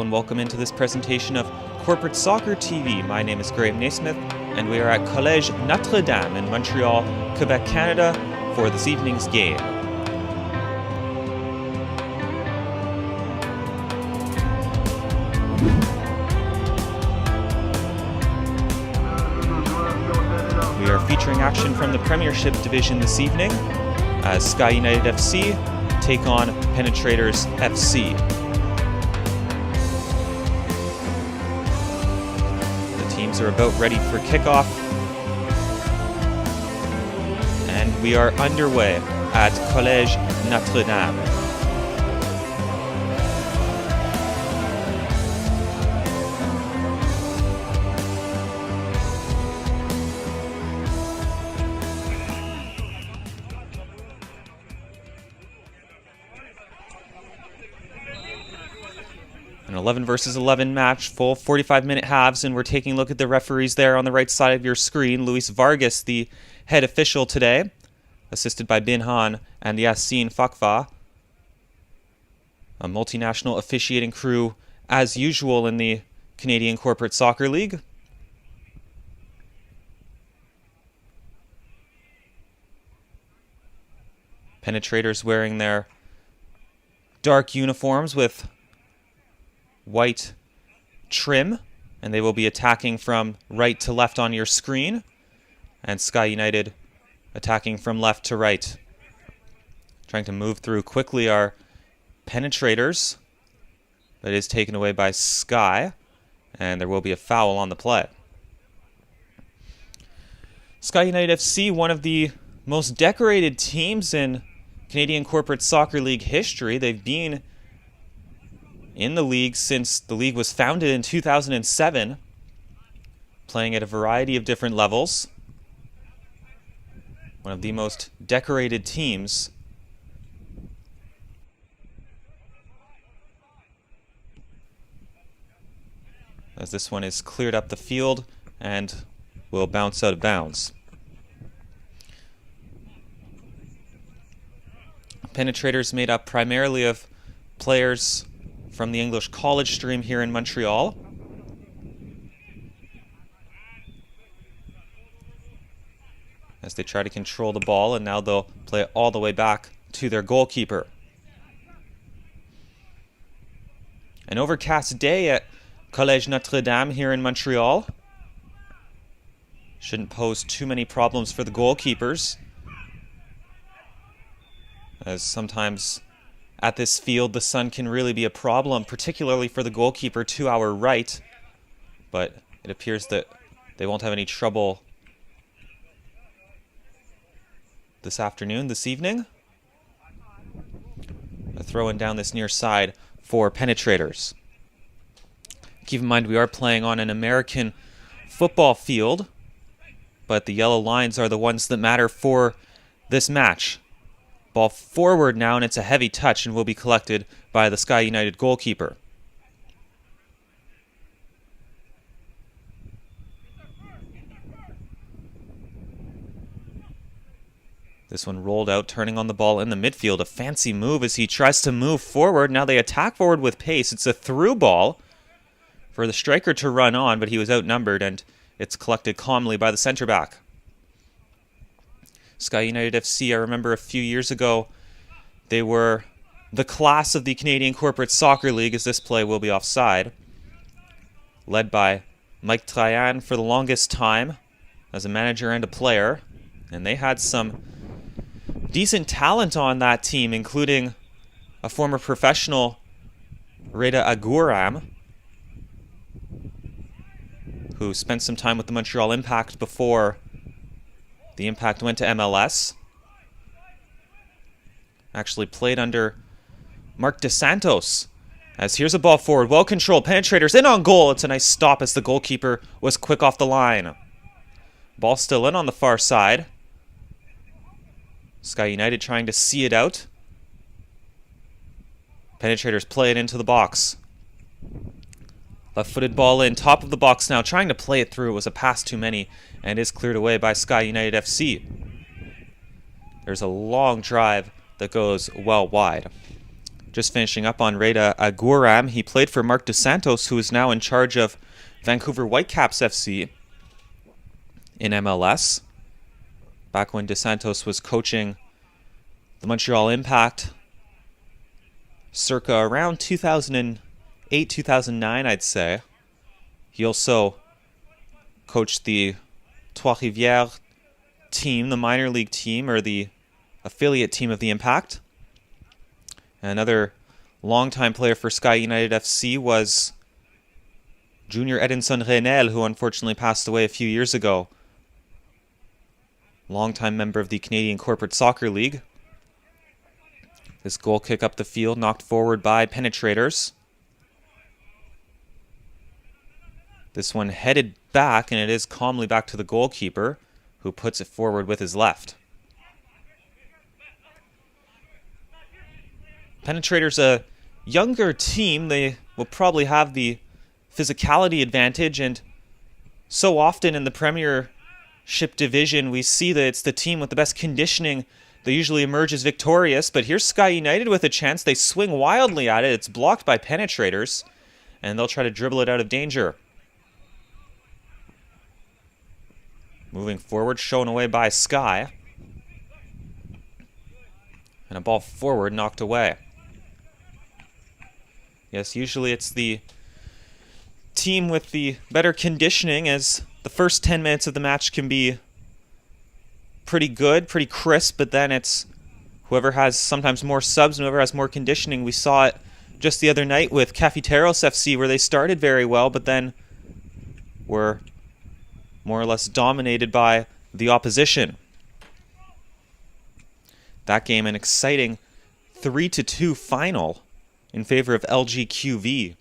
and welcome into this presentation of Corporate Soccer TV. My name is Graham Naismith, and we are at Collège Notre-Dame in Montreal, Quebec, Canada, for this evening's game. We are featuring action from the Premiership division this evening, as Sky United FC take on Penetrators FC. The teams are about ready for kickoff, and we are underway at Collège Notre-Dame. An 11 versus 11 match, full 45-minute halves, and we're taking a look at the referees there on the right side of your screen. Luis Vargas, the head official today, assisted by Bin Han and Yassine Fakfa. A multinational officiating crew, as usual in the Canadian Corporate Soccer League. Penetrators wearing their dark uniforms with white trim, and they will be attacking from right to left on your screen, and Sky United attacking from left to right. Trying to move through quickly are Penetrators. That is taken away by Sky, and there will be a foul on the play. Sky United FC, one of the most decorated teams in Canadian Corporate Soccer League history. They've been in the league since the league was founded in 2007, playing at a variety of different levels. One of the most decorated teams. As this one is cleared up the field and will bounce out of bounds. Penetrators made up primarily of players from the English college stream here in Montreal. As they try to control the ball, and now they'll play it all the way back to their goalkeeper. An overcast day at Collège Notre-Dame here in Montreal. Shouldn't pose too many problems for the goalkeepers, as sometimes at this field, the sun can really be a problem, particularly for the goalkeeper to our right. But it appears that they won't have any trouble this afternoon, this evening. A throw in down this near side for Penetrators. Keep in mind we are playing on an American football field, but the yellow lines are the ones that matter for this match. Ball forward now, and it's a heavy touch and will be collected by the Sky United goalkeeper. This one rolled out, turning on the ball in the midfield. A fancy move as he tries to move forward. Now they attack forward with pace. It's a through ball for the striker to run on, but he was outnumbered, and it's collected calmly by the center back. Sky United FC, I remember a few years ago, they were the class of the Canadian Corporate Soccer League, as this play will be offside. Led by Mike Trayan for the longest time as a manager and a player. And they had some decent talent on that team, including a former professional, Reda Aguram, who spent some time with the Montreal Impact before the Impact went to MLS. Actually played under Mark DeSantos. As here's a ball forward, well controlled. Penetrators in on goal. It's a nice stop as the goalkeeper was quick off the line. Ball still in on the far side. Sky United trying to see it out. Penetrators play it into the box. Left-footed ball in, top of the box now, trying to play it through. It was a pass too many, and is cleared away by Sky United FC. There's a long drive that goes well wide. Just finishing up on Reda Aguram. He played for Mark Dos Santos, who is now in charge of Vancouver Whitecaps FC in MLS. Back when Dos Santos was coaching the Montreal Impact circa around 2008, 2009, I'd say. He also coached the Trois-Rivières team, the minor league team, or the affiliate team of the Impact. Another longtime player for Sky United FC was Junior Edinson Renel, who unfortunately passed away a few years ago. Longtime member of the Canadian Corporate Soccer League. This goal kick up the field, knocked forward by Penetrators. This one headed back, and it is calmly back to the goalkeeper, who puts it forward with his left. Penetrators, a younger team. They will probably have the physicality advantage, and so often in the Premiership division we see that it's the team with the best conditioning that usually emerges victorious. But here's Sky United with a chance. They swing wildly at it. It's blocked by Penetrators, and they'll try to dribble it out of danger. Moving forward, shown away by Sky. And a ball forward, knocked away. Yes, usually it's the team with the better conditioning, as the first 10 minutes of the match can be pretty good, pretty crisp, but then it's whoever has sometimes more subs and whoever has more conditioning. We saw it just the other night with Cafeteros FC, where they started very well, but then were more or less dominated by the opposition. That game, an exciting 3-2 final in favor of LGQV,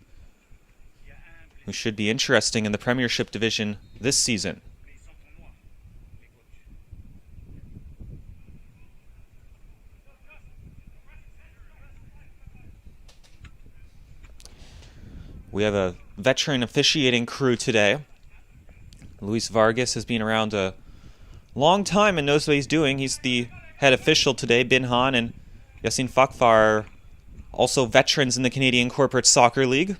who should be interesting in the Premiership division this season. We have a veteran officiating crew today. Luis Vargas has been around a long time and knows what he's doing. He's the head official today. Binhan and Yassine Fakfar are also veterans in the Canadian Corporate Soccer League.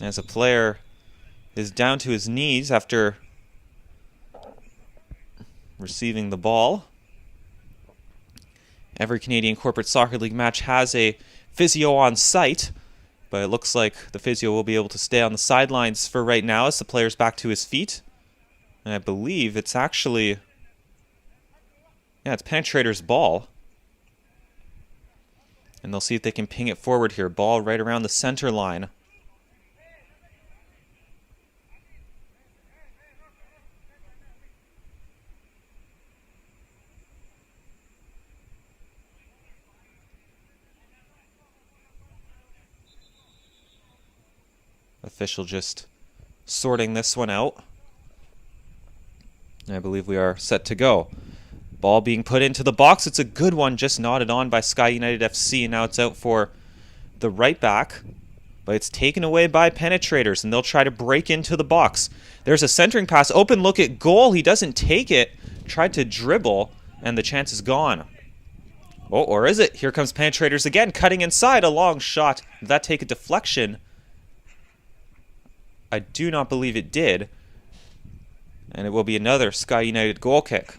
As a player is down to his knees after receiving the ball. Every Canadian Corporate Soccer League match has a physio on site, but it looks like the physio will be able to stay on the sidelines for right now as the player's back to his feet. And I believe it's actually, it's Penetrator's ball. And they'll see if they can ping it forward here. Ball right around the center line. Official just sorting this one out. I believe we are set to go. Ball being put into the box. It's a good one, just nodded on by Sky United FC. And now it's out for the right back. But it's taken away by Penetrators, and they'll try to break into the box. There's a centering pass. Open look at goal. He doesn't take it. Tried to dribble, and the chance is gone. Oh, or is it? Here comes Penetrators again, cutting inside. A long shot. Did that take a deflection? I do not believe it did. And it will be another Sky United goal kick.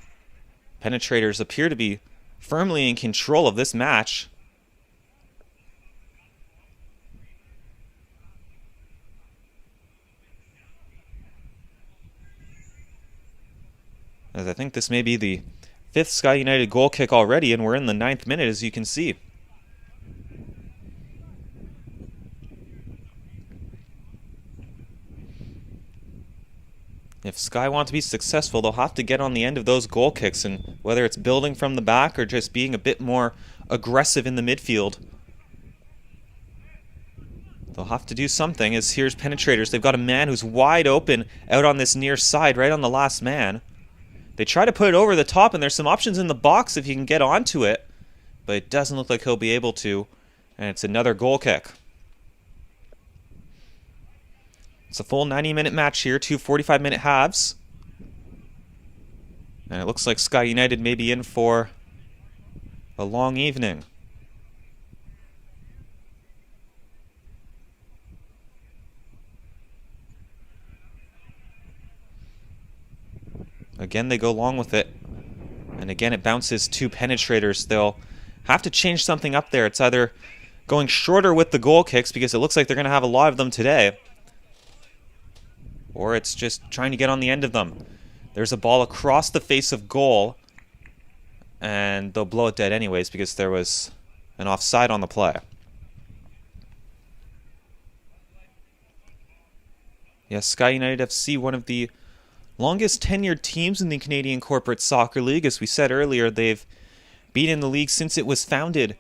Penetrators appear to be firmly in control of this match. As I think this may be the 5th Sky United goal kick already, and we're in the 9th minute, as you can see. If Sky want to be successful, they'll have to get on the end of those goal kicks, and whether it's building from the back or just being a bit more aggressive in the midfield, they'll have to do something. As here's Penetrators. They've got a man who's wide open out on this near side, right on the last man. They try to put it over the top, and there's some options in the box if he can get onto it, but it doesn't look like he'll be able to, and it's another goal kick. It's a full 90-minute match here, 2 45-minute halves. And it looks like Sky United may be in for a long evening. Again, they go long with it. And again, it bounces to Penetrators. They'll have to change something up there. It's either going shorter with the goal kicks, because it looks like they're going to have a lot of them today, or it's just trying to get on the end of them. There's a ball across the face of goal, and they'll blow it dead anyways because there was an offside on the play. Yes, Sky United FC, one of the longest tenured teams in the Canadian Corporate Soccer League. As we said earlier, they've been in the league since it was founded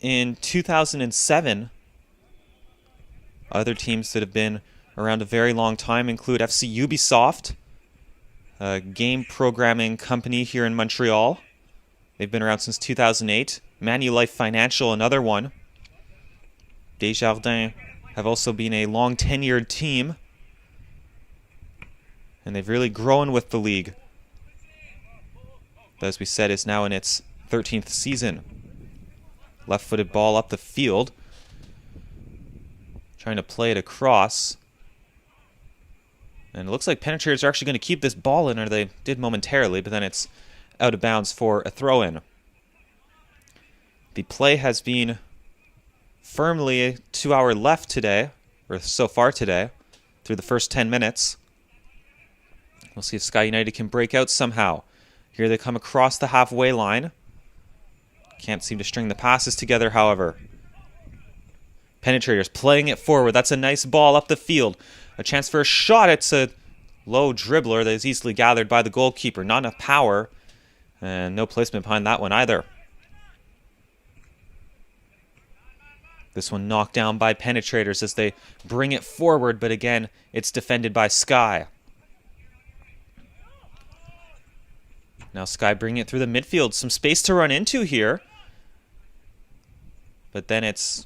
in 2007. Other teams that have been around a very long time include FC Ubisoft, a game programming company here in Montreal. They've been around since 2008. Manulife Financial, another one. Desjardins have also been a long tenured team, and they've really grown with the league. But as we said, is now in its 13th season. Left-footed ball up the field. Trying to play it across. And it looks like Penetrators are actually going to keep this ball in, or they did momentarily, but then it's out of bounds for a throw-in. The play has been firmly 2 hour left today, or so far today, through the first 10 minutes. We'll see if Sky United can break out somehow. Here they come across the halfway line. Can't seem to string the passes together, however. Penetrators playing it forward. That's a nice ball up the field. A chance for a shot. It's a low dribbler that is easily gathered by the goalkeeper. Not enough power. And no placement behind that one either. This one knocked down by Penetrators as they bring it forward, but again, it's defended by Sky. Now Sky bringing it through the midfield. Some space to run into here. But then it's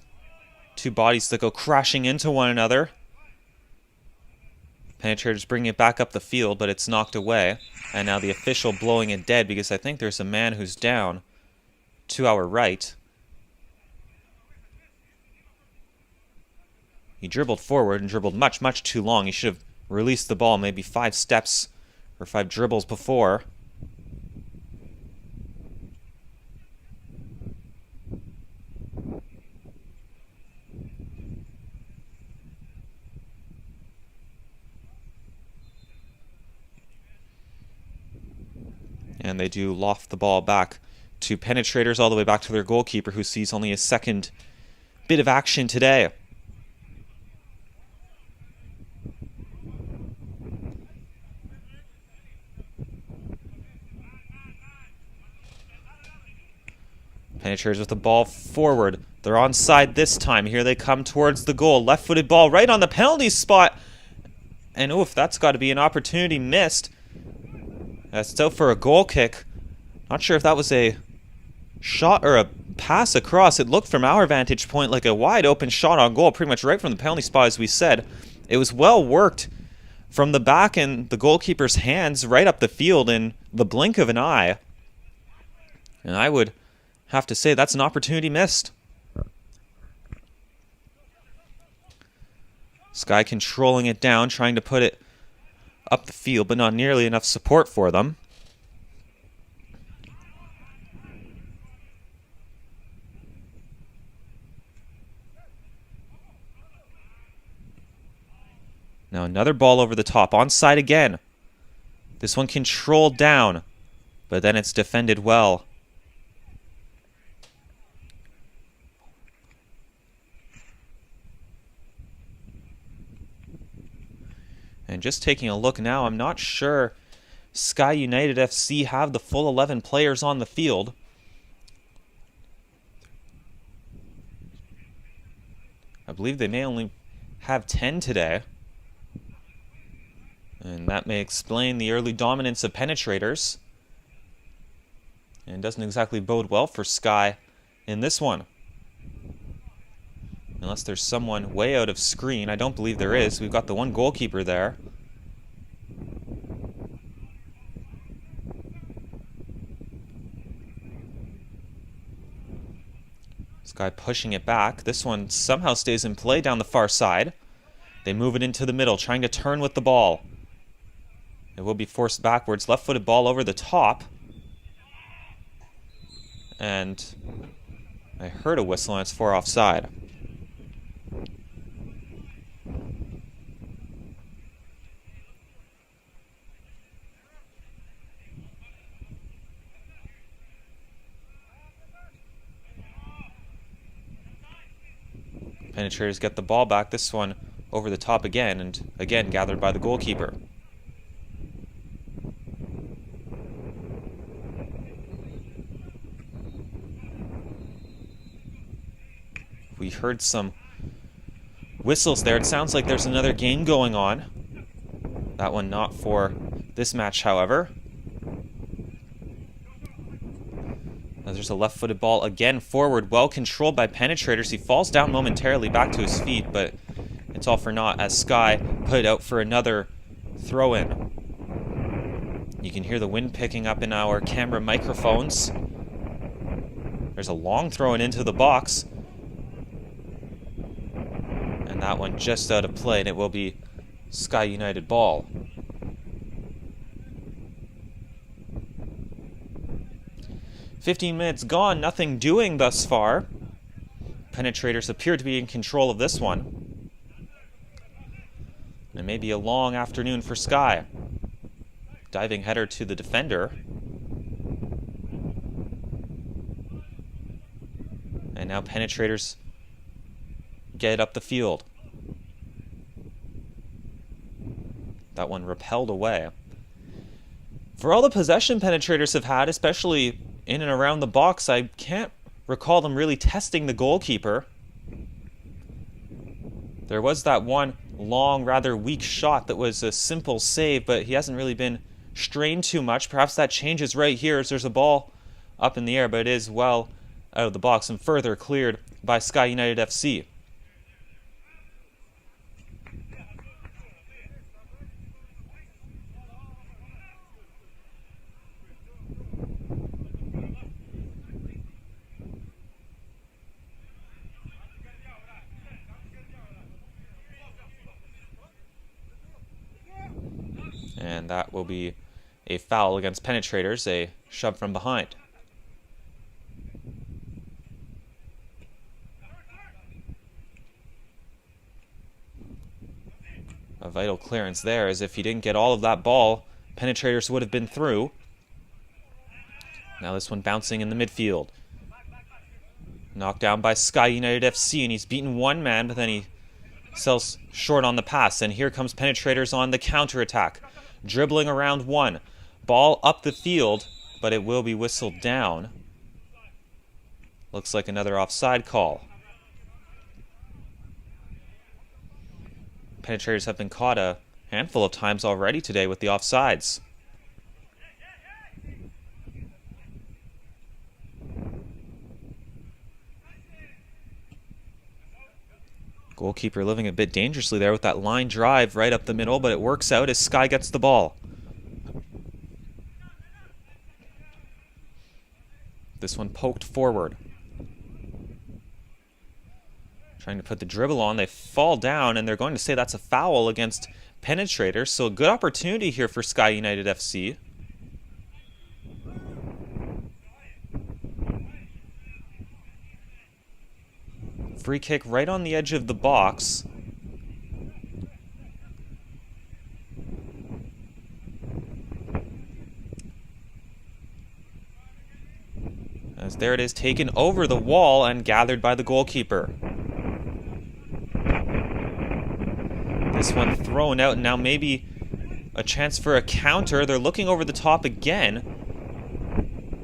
two bodies that go crashing into one another. Penetrators bringing it back up the field, but it's knocked away. And now the official blowing it dead because I think there's a man who's down to our right. He dribbled forward and dribbled much, much too long. He should have released the ball maybe 5 steps or 5 dribbles before. And they do loft the ball back to Penetrators all the way back to their goalkeeper, who sees only his second bit of action today. Penetrators with the ball forward. They're onside this time. Here they come towards the goal. Left-footed ball right on the penalty spot. And oof, that's got to be an opportunity missed. That's out for a goal kick. Not sure if that was a shot or a pass across. It looked from our vantage point like a wide open shot on goal, pretty much right from the penalty spot, as we said. It was well worked from the back and the goalkeeper's hands right up the field in the blink of an eye. And I would have to say that's an opportunity missed. Sky controlling it down, trying to put it up the field, but not nearly enough support for them. Now another ball over the top, onside again. This one controlled down, but then it's defended well. And just taking a look now, I'm not sure Sky United FC have the full 11 players on the field. I believe they may only have 10 today. And that may explain the early dominance of Penetrators. And doesn't exactly bode well for Sky in this one. Unless there's someone way out of screen. I don't believe there is. We've got the one goalkeeper there. Sky pushing it back. This one somehow stays in play down the far side. They move it into the middle, trying to turn with the ball. It will be forced backwards. Left-footed ball over the top. And I heard a whistle and it's for offside. Penetrators get the ball back. This one over the top again, and again gathered by the goalkeeper. We heard some whistles there. It sounds like there's another game going on. That one not for this match, however. There's a left-footed ball again forward, well controlled by Penetrators. He falls down momentarily back to his feet, but it's all for naught as Sky put it out for another throw-in. You can hear the wind picking up in our camera microphones. There's a long throw-in into the box. And that one just out of play, and it will be Sky United ball. "15 minutes gone, nothing doing thus far." Penetrators appear to be in control of this one. And it may be a long afternoon for Sky. Diving header to the defender. And now Penetrators get it up the field. That one repelled away. For all the possession Penetrators have had, especially in and around the box, I can't recall them really testing the goalkeeper. There was that one long, rather weak shot that was a simple save, but he hasn't really been strained too much. Perhaps that changes right here as there's a ball up in the air, but it is well out of the box and further cleared by Sky United FC. And that will be a foul against Penetrators, a shove from behind. A vital clearance there, as if he didn't get all of that ball, Penetrators would have been through. Now this one bouncing in the midfield. Knocked down by Sky United FC, and he's beaten one man, but then he sells short on the pass. And here comes Penetrators on the counter-attack. Dribbling around one. Ball up the field, but it will be whistled down. Looks like another offside call. Penetrators have been caught a handful of times already today with the offsides. Goalkeeper living a bit dangerously there with that line drive right up the middle, but it works out as Sky gets the ball. This one poked forward. Trying to put the dribble on. They fall down, and they're going to say that's a foul against Penetrators. So a good opportunity here for Sky United FC. Free kick right on the edge of the box. As there it is, taken over the wall and gathered by the goalkeeper. This one thrown out, and now maybe a chance for a counter. They're looking over the top again.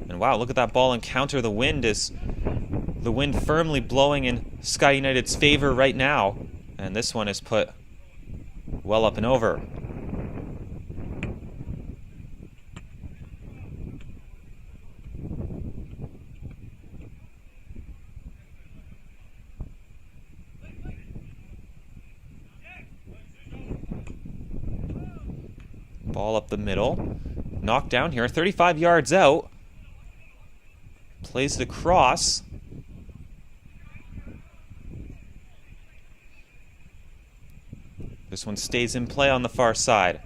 And wow, look at that ball encounter. The wind firmly blowing in Sky United's favor right now. And this one is put well up and over. Ball up the middle. Knocked down here. 35 yards out. Plays it across. This one stays in play on the far side.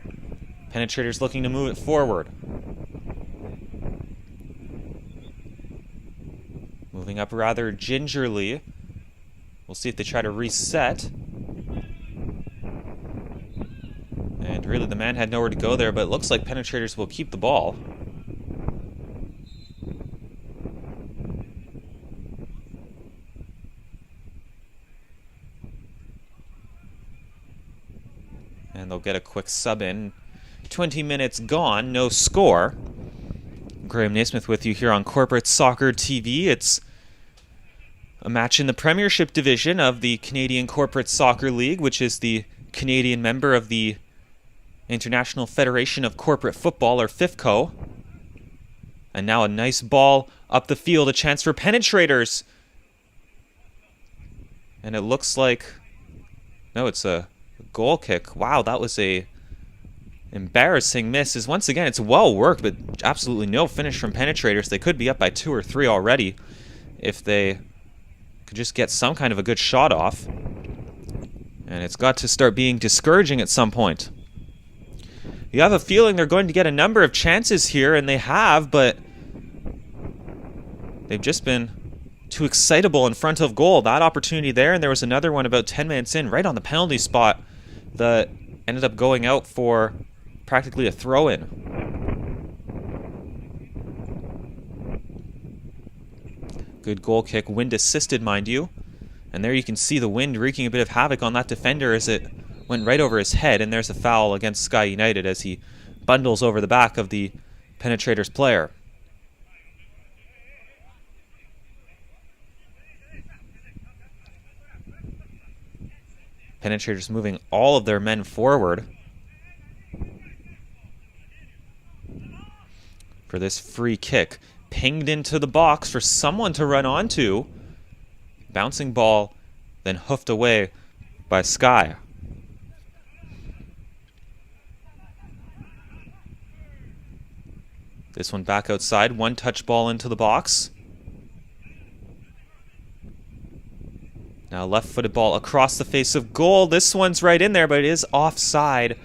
Penetrators looking to move it forward. Moving up rather gingerly. We'll see if they try to reset. And really the man had nowhere to go there, but it looks like Penetrators will keep the ball. And they'll get a quick sub in. 20 minutes gone, no score. Graham Naismith with you here on Corporate Soccer TV. It's a match in the Premiership division of the Canadian Corporate Soccer League, which is the Canadian member of the International Federation of Corporate Football, or FIFCO. And now a nice ball up the field, a chance for Penetrators. And it looks like... no, it's a goal kick. Wow, that was a embarrassing miss. Is once again, it's well worked, but absolutely no finish from Penetrators. They could be up by 2 or 3 already if they could just get some kind of a good shot off. And it's got to start being discouraging at some point. You have a feeling they're going to get a number of chances here, and they have, but they've just been too excitable in front of goal. That opportunity there, and there was another one about 10 minutes in, right on the penalty spot, that ended up going out for practically a throw-in. Good goal kick, wind assisted, mind you. And there you can see the wind wreaking a bit of havoc on that defender as it went right over his head, and there's a foul against Sky United as he bundles over the back of the Penetrators player. Penetrators moving all of their men forward for this free kick. Pinged into the box for someone to run onto. Bouncing ball, then hoofed away by Sky. This one back outside, one touch ball into the box. Now left-footed ball across the face of goal. This one's right in there, but it is offside.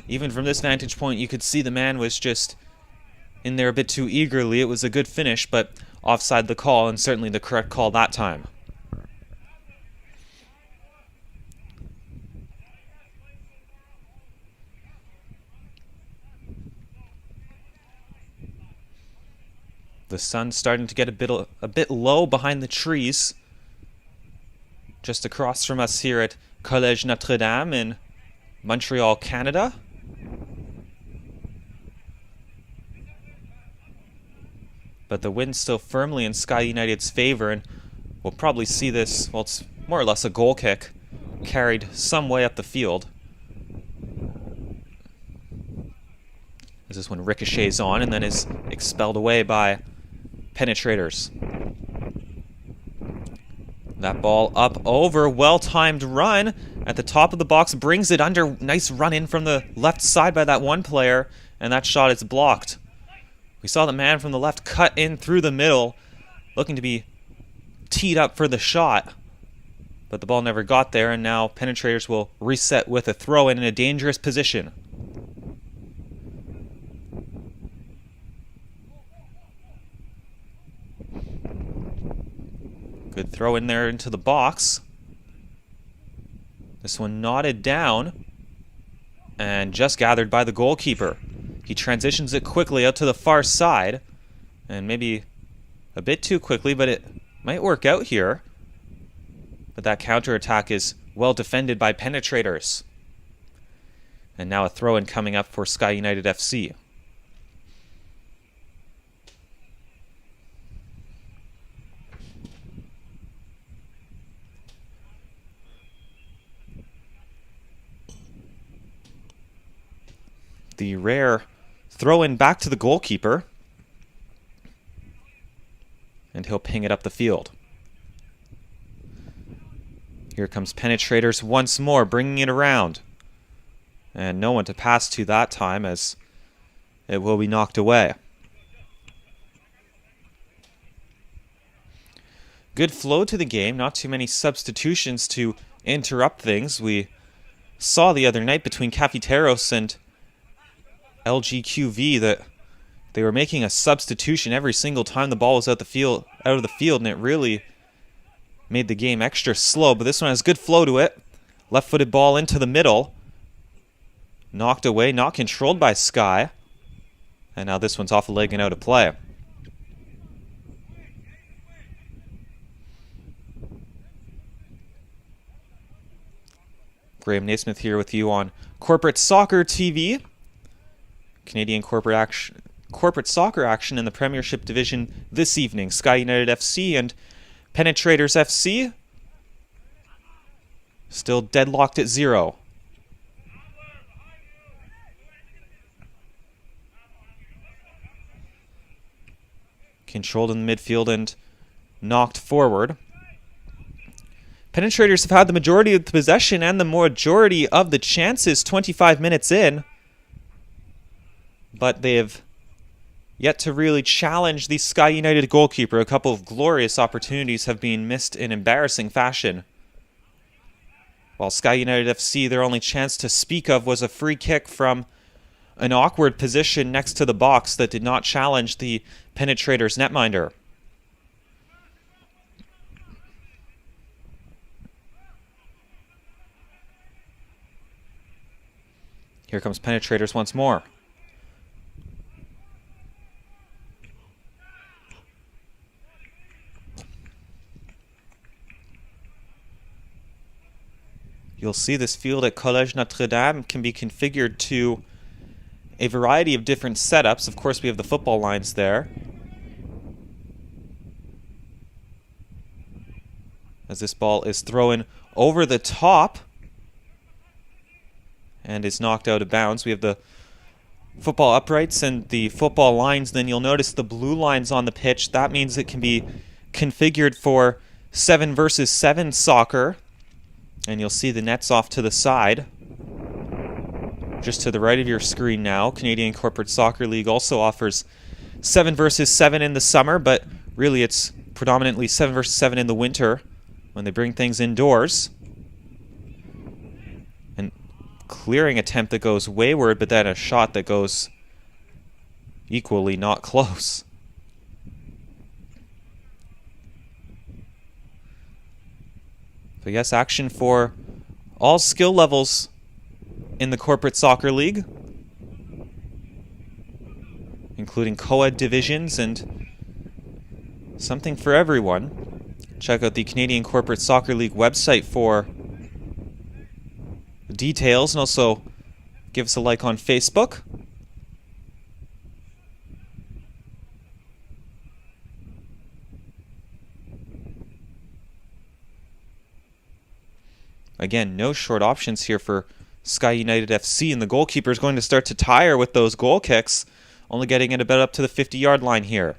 Even from this vantage point, you could see the man was just in there a bit too eagerly. It was a good finish, but offside the call, and certainly the correct call that time. The sun's starting to get a bit low behind the trees just across from us here at Collège Notre-Dame in Montreal, Canada. But the wind's still firmly in Sky United's favor, and we'll probably see this, well, it's more or less a goal kick, carried some way up the field. As this one ricochets on and then is expelled away by Penetrators. That ball up over, well-timed run at the top of the box, brings it under. Nice run in from the left side by that one player, and that shot is blocked. We saw the man from the left cut in through the middle, looking to be teed up for the shot, but the ball never got there, and now Penetrators will reset with a throw-in in a dangerous position. Good throw in there into the box. This one knotted down and just gathered by the goalkeeper. He transitions it quickly out to the far side, and maybe a bit too quickly, but it might work out here. But that counterattack is well defended by Penetrators. And now a throw-in coming up for Sky United FC. The rare throw-in back to the goalkeeper. And he'll ping it up the field. Here comes Penetrators once more, bringing it around. And no one to pass to that time, as it will be knocked away. Good flow to the game, not too many substitutions to interrupt things. We saw the other night between Campionato and LGQV that they were making a substitution every single time the ball was out of the field, and it really made the game extra slow. But this one has good flow to it. Left-footed ball into the middle. Knocked away, not controlled by Sky. And now this one's off the leg and out of play. Graham Naismith here with you on Corporate Soccer TV. Canadian corporate soccer action in the Premiership division this evening. Sky United FC and Penetrators FC still deadlocked at 0. Controlled in the midfield and knocked forward. Penetrators have had the majority of the possession and the majority of the chances 25 minutes in, but they have yet to really challenge the Sky United goalkeeper. A couple of glorious opportunities have been missed in embarrassing fashion. While Sky United FC, their only chance to speak of was a free kick from an awkward position next to the box that did not challenge the Penetrators netminder. Here comes Penetrators once more. You'll see this field at Collège Notre Dame can be configured to a variety of different setups. Of course, we have the football lines there. As this ball is thrown over the top and is knocked out of bounds. We have the football uprights and the football lines. Then you'll notice the blue lines on the pitch. That means it can be configured for 7 versus 7 soccer. And you'll see the nets off to the side. Just to the right of your screen now, Canadian Corporate Soccer League also offers 7 versus 7 in the summer, but really it's predominantly 7 versus 7 in the winter when they bring things indoors. And clearing attempt that goes wayward, but then a shot that goes equally not close. But yes, action for all skill levels in the Corporate Soccer League, including co-ed divisions and something for everyone. Check out the Canadian Corporate Soccer League website for details, and also give us a like on Facebook. Again, no short options here for Sky United FC, and the goalkeeper is going to start to tire with those goal kicks, only getting it about up to the 50-yard line here.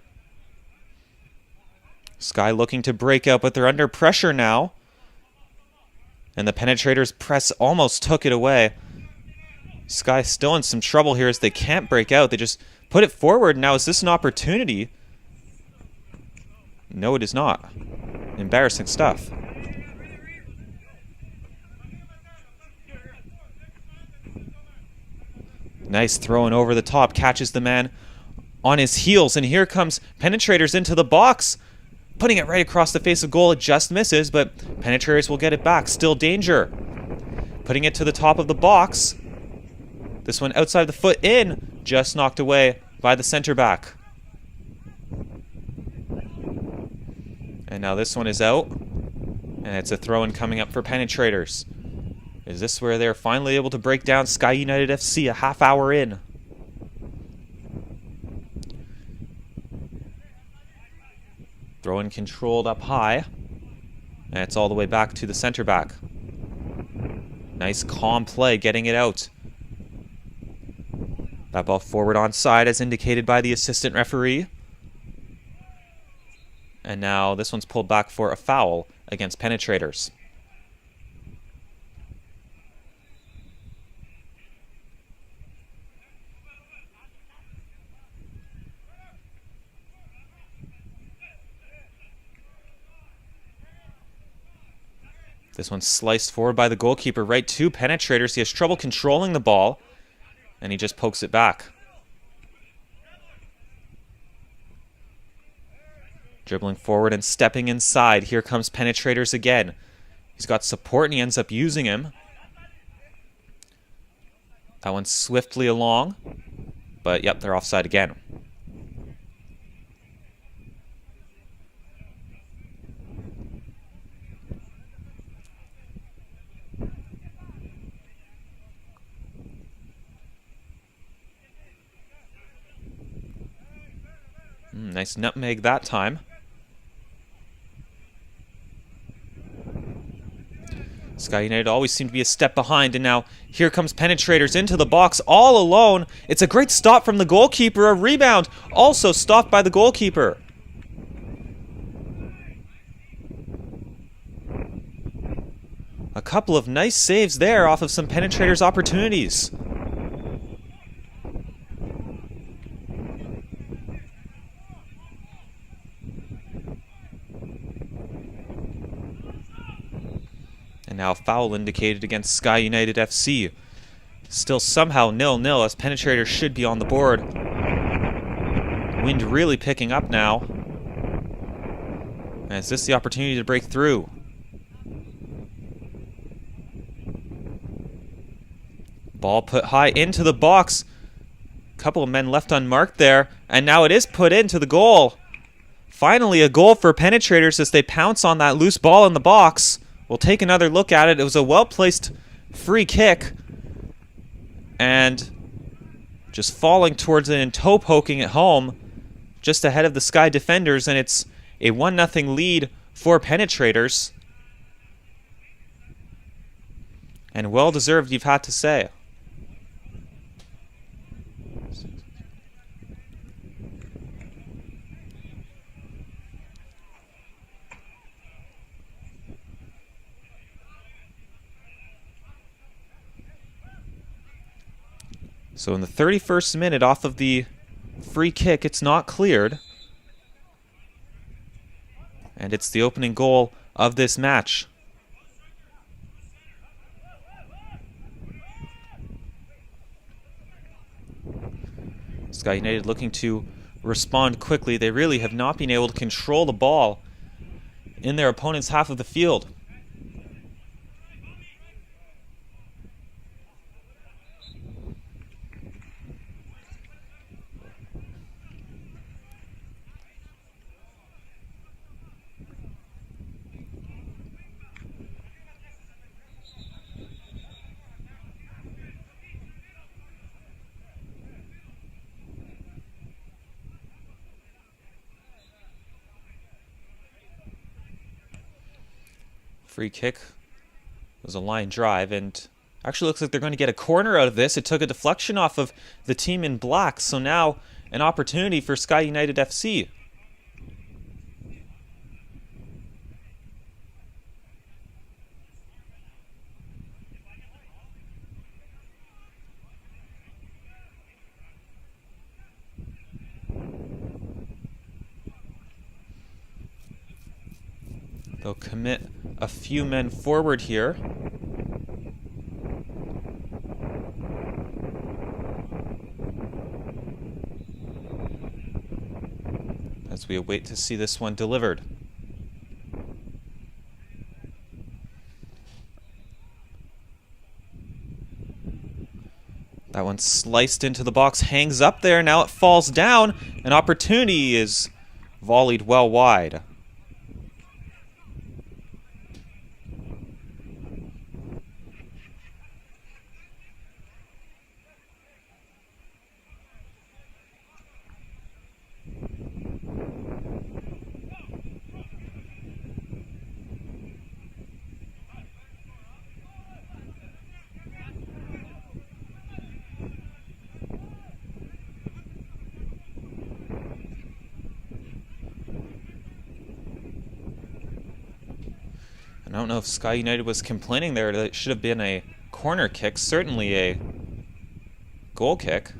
Sky looking to break out, but they're under pressure now. And the Penetrators press almost took it away. Sky still in some trouble here as they can't break out. They just put it forward. Now, is this an opportunity? No, it is not. Embarrassing stuff. Nice throwing over the top, catches the man on his heels, and here comes Penetrators into the box, putting it right across the face of goal. It just misses, but Penetrators will get it back. Still danger. Putting it to the top of the box. This one outside the foot in, just knocked away by the center back. And now this one is out, and it's a throw-in coming up for Penetrators. Is this where they're finally able to break down Sky United FC a half hour in? Throw-in controlled up high. And it's all the way back to the center back. Nice calm play, getting it out. That ball forward onside as indicated by the assistant referee. And now this one's pulled back for a foul against Penetrators. This one's sliced forward by the goalkeeper right to Penetrators. He has trouble controlling the ball. and he just pokes it back. Dribbling forward and stepping inside. Here comes Penetrators again. He's got support and he ends up using him. That one's swiftly along. But yep, they're offside again. Nice nutmeg that time. Sky United always seem to be a step behind, and now here comes Penetrators into the box all alone. It's a great stop from the goalkeeper. A rebound also stopped by the goalkeeper. A couple of nice saves there off of some Penetrators opportunities. And now foul indicated against Sky United FC. Still somehow 0-0 as Penetrators should be on the board. Wind really picking up now. And is this the opportunity to break through? Ball put high into the box. Couple of men left unmarked there. And now it is put into the goal. Finally a goal for Penetrators as they pounce on that loose ball in the box. We'll take another look at it. It was a well-placed free kick. And just falling towards it and toe-poking it home just ahead of the Sky defenders. And it's a 1-0 lead for Penetrators. And well-deserved, you've had to say. So in the 31st minute off of the free kick, it's not cleared. And it's the opening goal of this match. Sky United looking to respond quickly. They really have not been able to control the ball in their opponent's half of the field. Free kick was a line drive, and actually looks like they're going to get a corner out of this. It took a deflection off of the team in black, so now an opportunity for Sky United FC. They'll commit a few men forward here. As we await to see this one delivered. That one sliced into the box, hangs up there, now it falls down. An opportunity is volleyed well wide. I don't know if Sky United was complaining there that it should have been a corner kick, certainly a goal kick.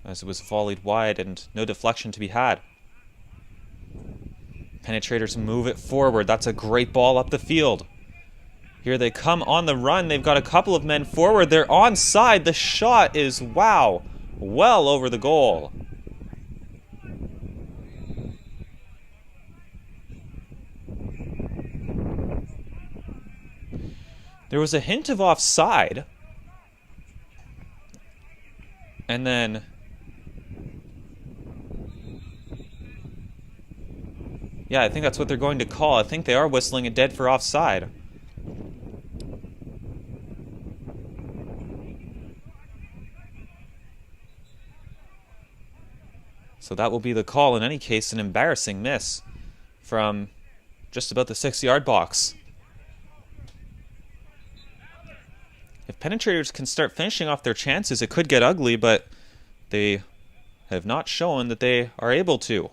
As it was volleyed wide and no deflection to be had. Penetrators move it forward. That's a great ball up the field. Here they come on the run. They've got a couple of men forward. They're onside. The shot is, wow, well over the goal. There was a hint of offside. And then yeah, I think that's what they're going to call. I think they are whistling it dead for offside. So that will be the call. In any case, an embarrassing miss from just about the 6-yard box. If Penetrators can start finishing off their chances, it could get ugly, but they have not shown that they are able to.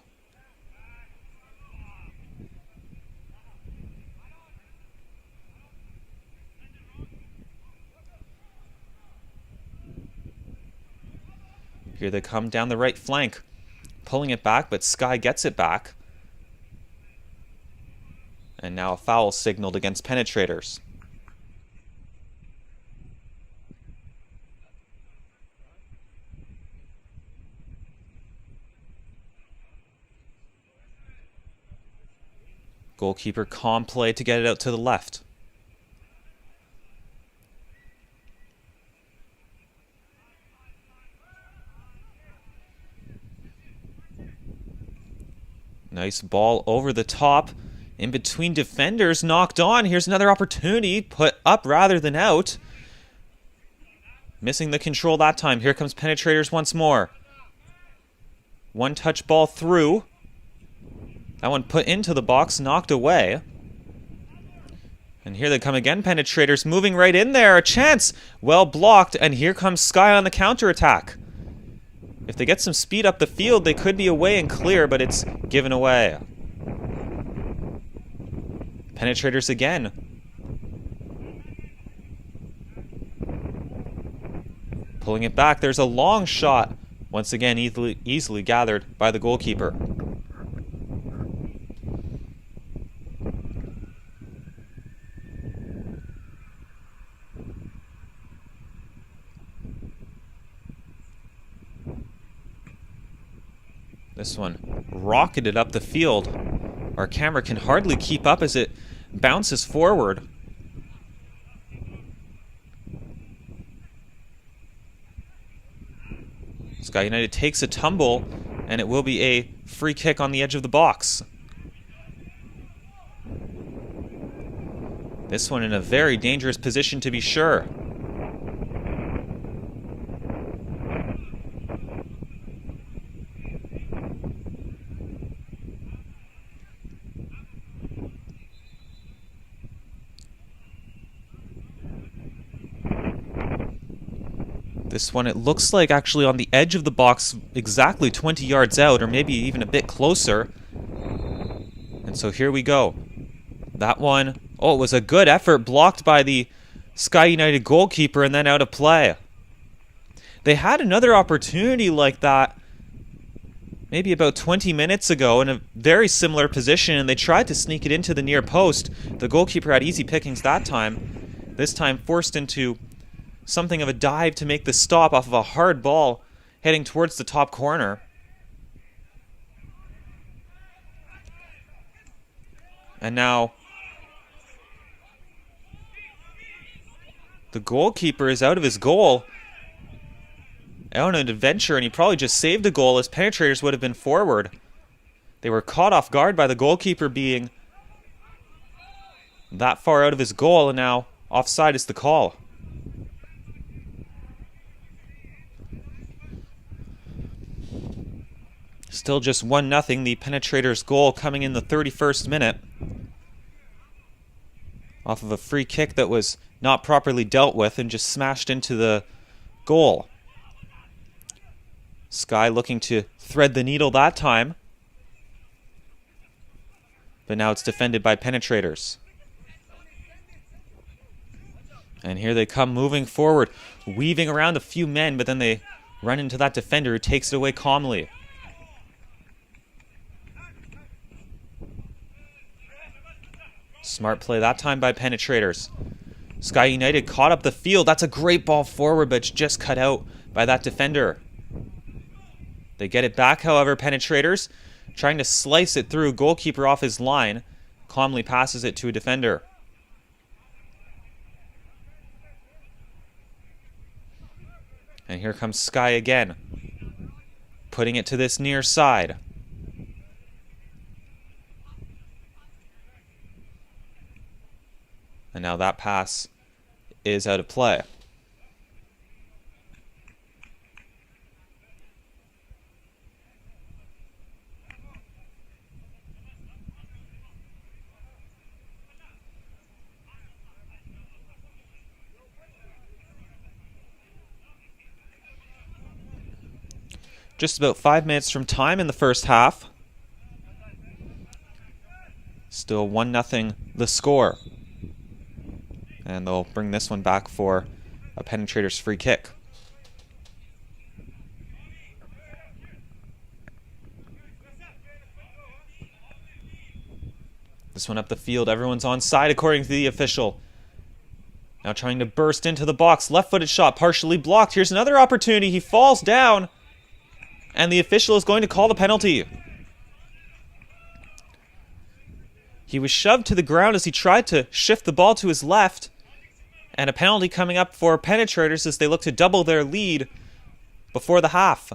Here they come down the right flank, pulling it back, but Sky gets it back. And now a foul signaled against Penetrators. Goalkeeper calm play to get it out to the left. Nice ball over the top. In between defenders, knocked on. Here's another opportunity. Put up rather than out. Missing the control that time. Here comes Penetrators once more. One touch ball through. That one put into the box, knocked away. And here they come again, Penetrators moving right in there. A chance. Well blocked. And here comes Sky on the counterattack. If they get some speed up the field, they could be away and clear, but it's given away. Penetrators again. Pulling it back. There's a long shot. Once again, easily gathered by the goalkeeper. This one rocketed up the field. Our camera can hardly keep up as it bounces forward. Sky United takes a tumble, and it will be a free kick on the edge of the box. This one in a very dangerous position to be sure. This one, it looks like actually on the edge of the box, exactly 20 yards out, or maybe even a bit closer. And so here we go. That one, oh, it was a good effort, blocked by the Sky United goalkeeper and then out of play. They had another opportunity like that maybe about 20 minutes ago in a very similar position, and they tried to sneak it into the near post. The goalkeeper had easy pickings that time. This time forced into something of a dive to make the stop off of a hard ball heading towards the top corner. And now the goalkeeper is out of his goal, out on an adventure, and he probably just saved a goal as Penetrators would have been forward. They were caught off guard by the goalkeeper being that far out of his goal, and now offside is the call. Still just 1-0, the Penetrators goal coming in the 31st minute. Off of a free kick that was not properly dealt with and just smashed into the goal. Sky looking to thread the needle that time. But now it's defended by Penetrators. And here they come moving forward, weaving around a few men, but then they run into that defender who takes it away calmly. Smart play that time by Penetrators. Sky United caught up the field. That's a great ball forward, but it's just cut out by that defender. They get it back, however. Penetrators trying to slice it through. Goalkeeper off his line. Calmly passes it to a defender. And here comes Sky again. Putting it to this near side. And now that pass is out of play. Just about 5 minutes from time in the first half. Still 1-0 the score. And they'll bring this one back for a Penetrators free kick. This one up the field. Everyone's on side according to the official. Now trying to burst into the box. Left-footed shot partially blocked. Here's another opportunity. He falls down. And the official is going to call the penalty. He was shoved to the ground as he tried to shift the ball to his left. And a penalty coming up for Penetrators as they look to double their lead before the half.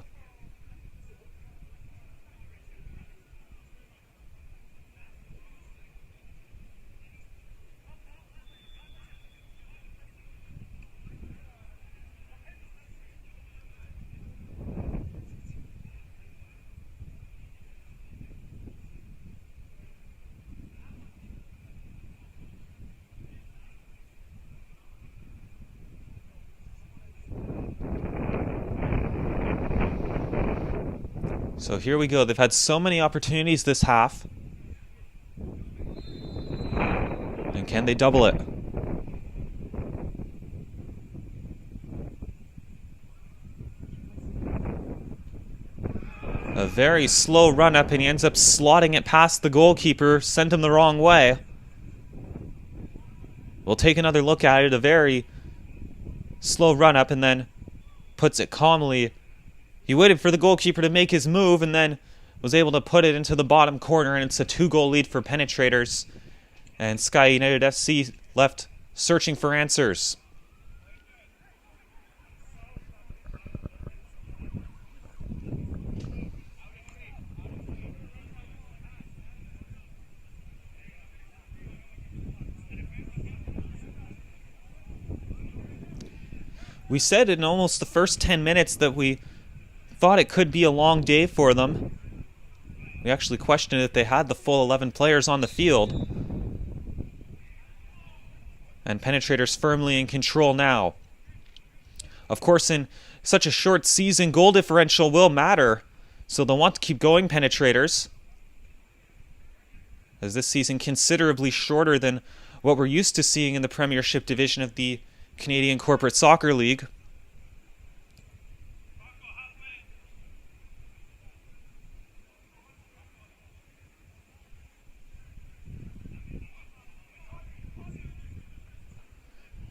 So here we go. They've had so many opportunities this half. And can they double it? A very slow run up, and he ends up slotting it past the goalkeeper, sent him the wrong way. We'll take another look at it. A very slow run up, and then puts it calmly. He waited for the goalkeeper to make his move and then was able to put it into the bottom corner, and it's a 2-goal lead for Penetrators. And Sky United FC left searching for answers. We said in almost the first 10 minutes that we thought it could be a long day for them. We actually questioned if they had the full 11 players on the field. And Penetrators firmly in control now. Of course, in such a short season, goal differential will matter, so they'll want to keep going, Penetrators, as this season considerably shorter than what we're used to seeing in the Premiership division of the Canadian Corporate Soccer League.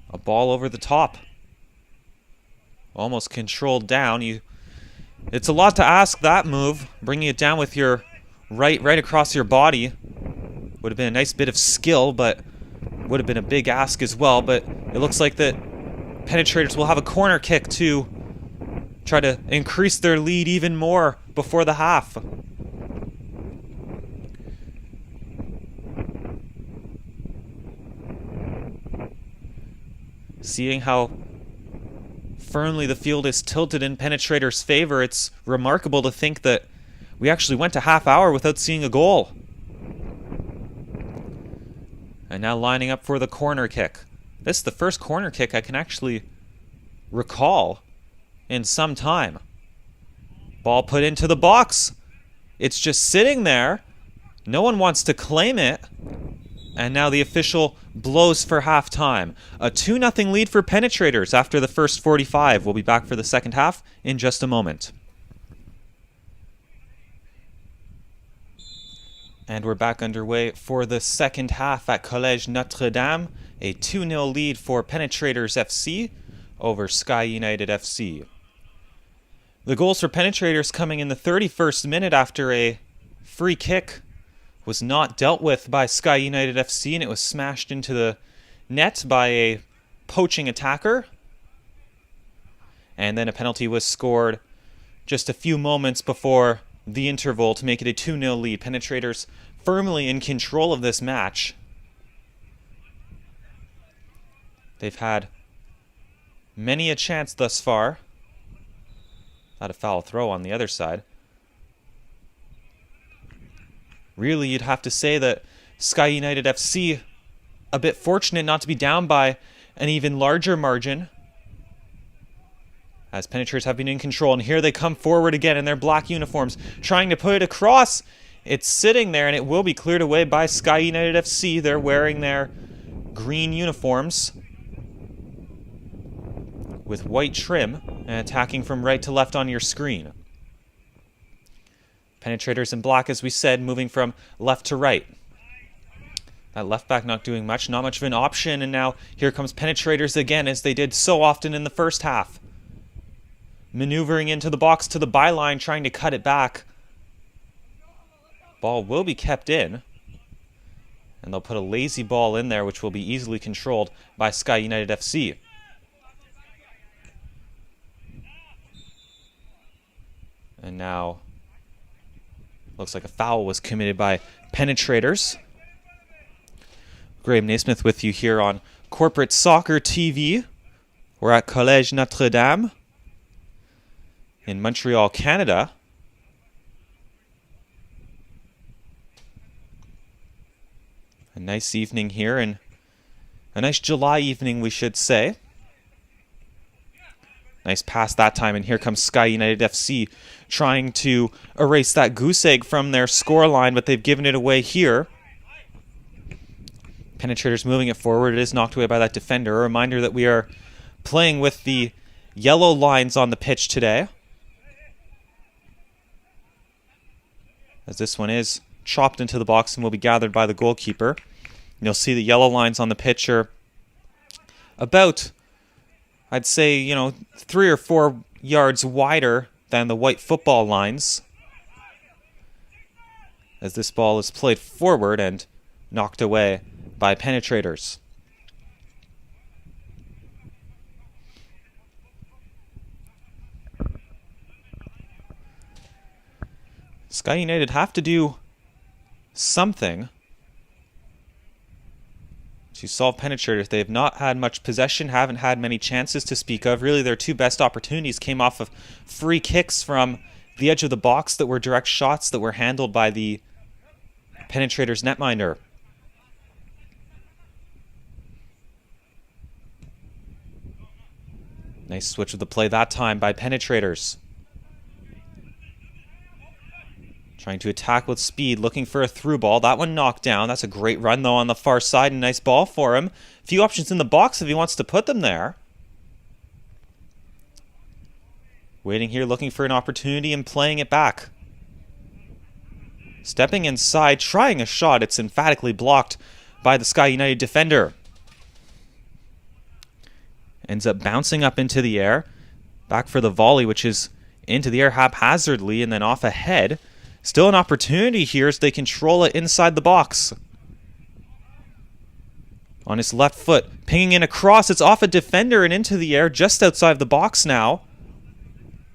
A ball over the top. Almost controlled down. It's a lot to ask, that move. Bringing it down with your right across your body. Would have been a nice bit of skill, but would have been a big ask as well. But it looks like that Penetrators will have a corner kick to try to increase their lead even more before the half. Seeing how firmly the field is tilted in Penetrators' favor, it's remarkable to think that we actually went a half hour without seeing a goal. And now lining up for the corner kick. This is the first corner kick I can actually recall in some time. Ball put into the box. It's just sitting there. No one wants to claim it. And now the official blows for halftime. A 2-0 lead for Penetrators after the first 45. We'll be back for the second half in just a moment. And we're back underway for the second half at Collège Notre-Dame. A 2-0 lead for Penetrators FC over Sky United FC. The goals for Penetrators coming in the 31st minute after a free kick was not dealt with by Sky United FC, and it was smashed into the net by a poaching attacker. And then a penalty was scored just a few moments before the interval to make it a 2-0 lead. Penetrators firmly in control of this match. They've had many a chance thus far. Not a foul throw on the other side. Really, you'd have to say that Sky United FC a bit fortunate not to be down by an even larger margin, as Penetrators have been in control. And here they come forward again in their black uniforms, trying to put it across. It's sitting there, and it will be cleared away by Sky United FC. They're wearing their green uniforms with white trim and attacking from right to left on your screen. Penetrators in black, as we said, moving from left to right. That left back not doing much, not much of an option, and now here comes Penetrators again, as they did so often in the first half. Maneuvering into the box to the byline, trying to cut it back. Ball will be kept in, and they'll put a lazy ball in there, which will be easily controlled by Sky United FC. And now, looks like a foul was committed by Penetrators. Graham Naismith with you here on Corporate Soccer TV. We're at Collège Notre-Dame in Montreal, Canada. A nice evening here, and a nice July evening, we should say. Nice pass that time, and here comes Sky United FC trying to erase that goose egg from their scoreline, but they've given it away here. Penetrators moving it forward. It is knocked away by that defender. A reminder that we are playing with the yellow lines on the pitch today, as this one is chopped into the box and will be gathered by the goalkeeper. And you'll see the yellow lines on the pitch are about, I'd say, 3 or 4 yards wider than the white football lines, as this ball is played forward and knocked away by Penetrators. Sky United have to do something to solve Penetrators. They have not had much possession, haven't had many chances to speak of. Really, their two best opportunities came off of free kicks from the edge of the box that were direct shots that were handled by the Penetrators netminder. Nice switch of the play that time by Penetrators. Trying to attack with speed, looking for a through ball. That one knocked down. That's a great run, though, on the far side. And nice ball for him. A few options in the box if he wants to put them there. Waiting here, looking for an opportunity and playing it back. Stepping inside, trying a shot. It's emphatically blocked by the Sky United defender. Ends up bouncing up into the air. Back for the volley, which is into the air haphazardly and then off ahead. Still an opportunity here as they control it inside the box. On his left foot, pinging in across. It's off a defender and into the air just outside the box now.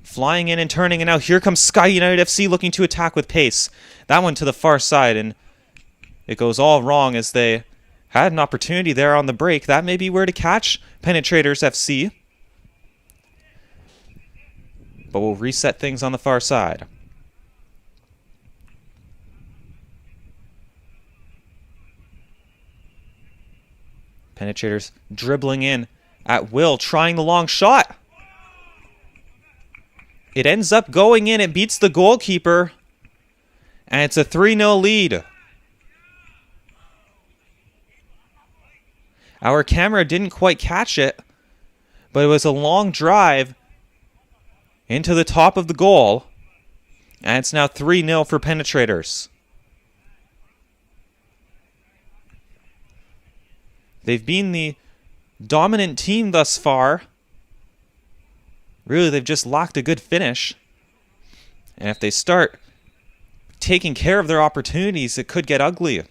Flying in and turning, and now here comes Sky United FC looking to attack with pace. That one to the far side, and it goes all wrong as they had an opportunity there on the break. That may be where to catch Penetrators FC. But we'll reset things on the far side. Penetrators dribbling in at will, trying the long shot. It ends up going in. It beats the goalkeeper. And it's a 3-0 lead. Our camera didn't quite catch it, but it was a long drive into the top of the goal. And it's now 3-0 for Penetrators. They've been the dominant team thus far. Really, they've just lacked a good finish. And if they start taking care of their opportunities, it could get ugly.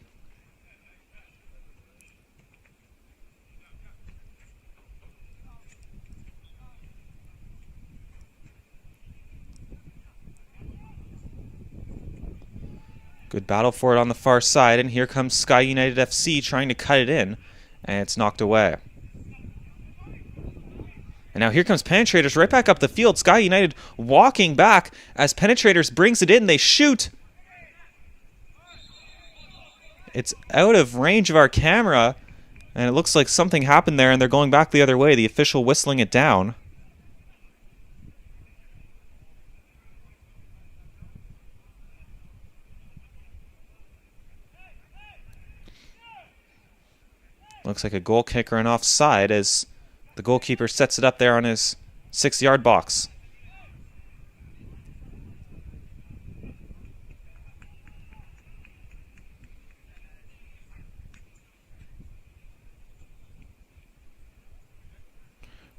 Good battle for it on the far side, and here comes Sky United FC trying to cut it in, and it's knocked away. And now here comes Penetrators right back up the field. Sky United walking back as Penetrators brings it in. They shoot. It's out of range of our camera, and it looks like something happened there, and they're going back the other way. The official whistling it down. Looks like a goal kicker and offside as the goalkeeper sets it up there on his 6-yard box.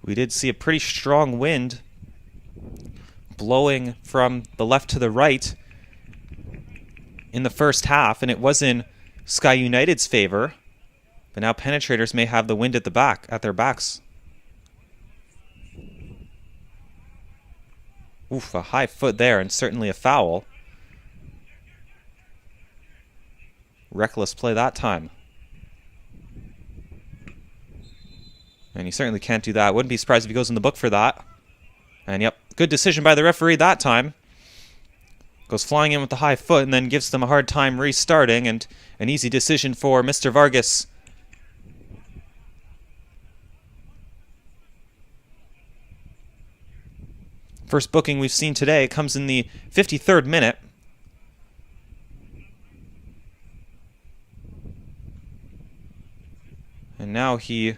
We did see a pretty strong wind blowing from the left to the right in the first half, and it was in Sky United's favor. But now Penetrators may have the wind at their backs. Oof, a high foot there, and certainly a foul. Reckless play that time. And he certainly can't do that. Wouldn't be surprised if he goes in the book for that. And yep, good decision by the referee that time. Goes flying in with the high foot and then gives them a hard time restarting, and an easy decision for Mr. Vargas. First booking we've seen today comes in the 53rd minute. And now he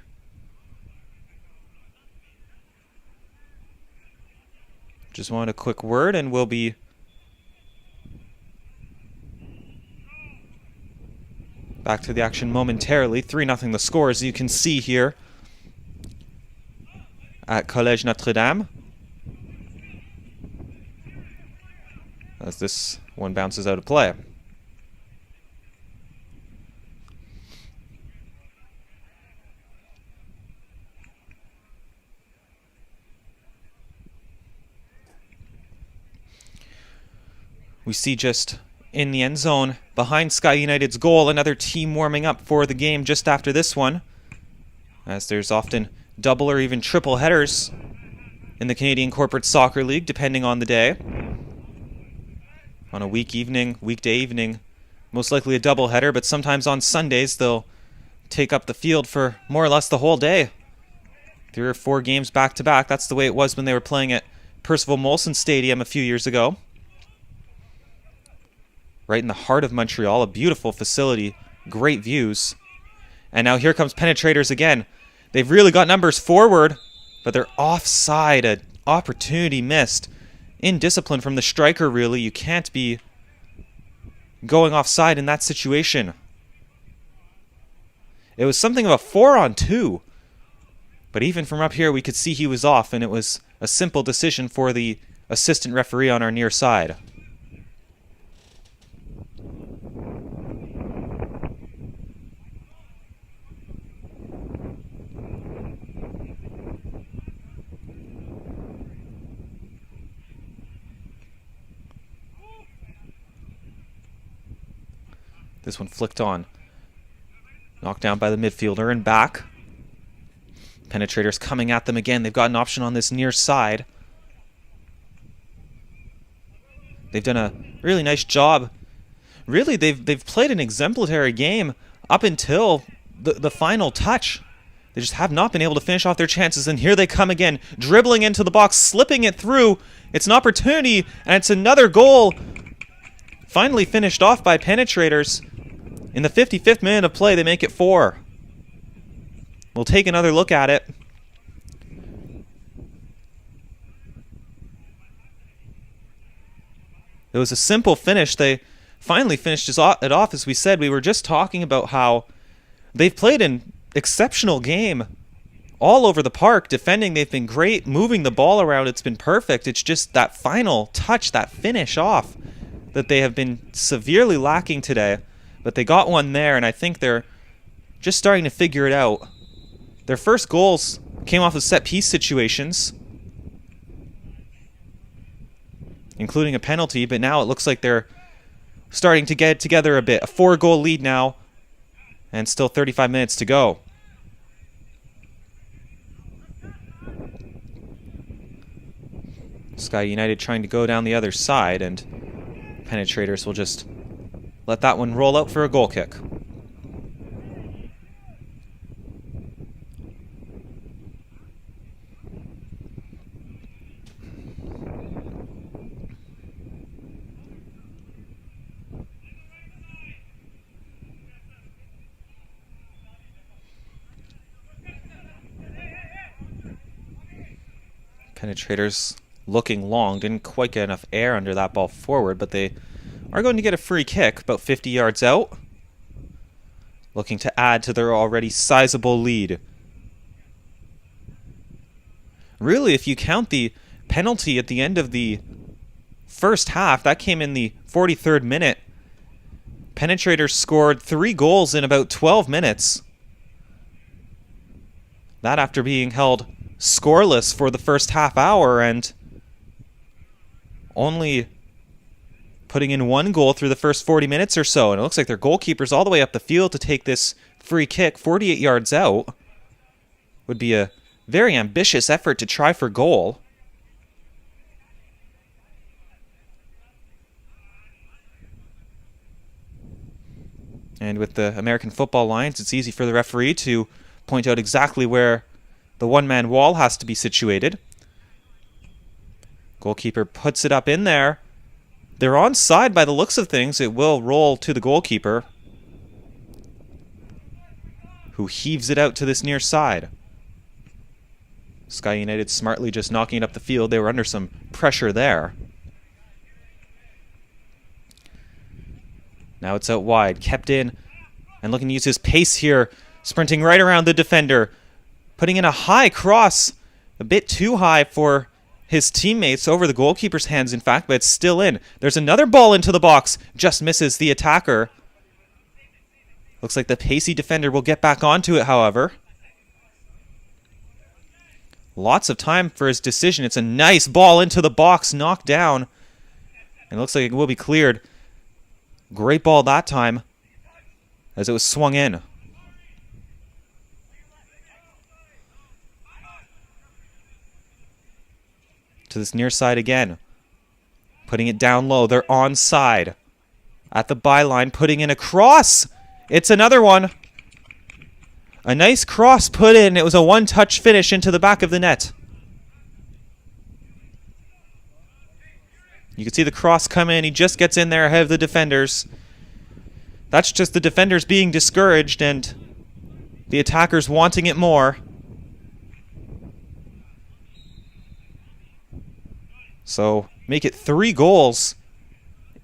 just wanted a quick word, and we'll be back to the action momentarily. 3-0 the score, as you can see here at Collège Notre-Dame. As this one bounces out of play. We see just in the end zone behind Sky United's goal another team warming up for the game just after this one, as there's often double or even triple headers in the Canadian Corporate Soccer League depending on the day. On a weekday evening, most likely a doubleheader, but sometimes on Sundays they'll take up the field for more or less the whole day. 3 or 4 games back to back. That's the way it was when they were playing at Percival Molson Stadium a few years ago. Right in the heart of Montreal, a beautiful facility, great views. And now here comes Penetrators again. They've really got numbers forward, but they're offside, an opportunity missed. Indiscipline from the striker, really. You can't be going offside in that situation. It was something of a 4-on-2. But even from up here, we could see he was off, and it was a simple decision for the assistant referee on our near side. This one flicked on. Knocked down by the midfielder and back. Penetrators coming at them again. They've got an option on this near side. They've done a really nice job. Really, they've played an exemplary game up until the final touch. They just have not been able to finish off their chances, and here they come again, dribbling into the box, slipping it through. It's an opportunity, and it's another goal. Finally finished off by Penetrators. In the 55th minute of play, they make it 4. We'll take another look at it. It was a simple finish. They finally finished it off. As we said, we were just talking about how they've played in exceptional game all over the park. Defending, they've been great. Moving the ball around, it's been perfect. It's just that final touch, that finish off, that they have been severely lacking today. But they got one there, and I think they're just starting to figure it out. Their first goals came off of set-piece situations, including a penalty, but now it looks like they're starting to get it together a bit. A 4-goal lead now, and still 35 minutes to go. Sky United trying to go down the other side, and Penetrators will just let that one roll out for a goal kick. Penetrators looking long, didn't quite get enough air under that ball forward, but they are going to get a free kick about 50 yards out, looking to add to their already sizable lead. Really, if you count the penalty at the end of the first half, that came in the 43rd minute. Penetrators scored 3 goals in about 12 minutes. That after being held scoreless for the first half hour and only putting in 1 goal through the first 40 minutes or so. And it looks like their goalkeeper's all the way up the field to take this free kick 48 yards out. Would be a very ambitious effort to try for goal. And with the American football lines, it's easy for the referee to point out exactly where the one-man wall has to be situated. Goalkeeper puts it up in there. They're onside by the looks of things. It will roll to the goalkeeper, who heaves it out to this near side. Sky United smartly just knocking it up the field. They were under some pressure there. Now it's out wide. Kept in and looking to use his pace here. Sprinting right around the defender. Putting in a high cross. A bit too high for his teammates, over the goalkeeper's hands, in fact, but it's still in. There's another ball into the box. Just misses the attacker. Looks like the pacey defender will get back onto it, however. Lots of time for his decision. It's a nice ball into the box, knocked down. And it looks like it will be cleared. Great ball that time, as it was swung in. To this near side again. Putting it down low. They're onside. At the byline, putting in a cross. It's another one. A nice cross put in. It was a one-touch finish into the back of the net. You can see the cross come in. He just gets in there ahead of the defenders. That's just the defenders being discouraged and the attackers wanting it more. So make it 3 goals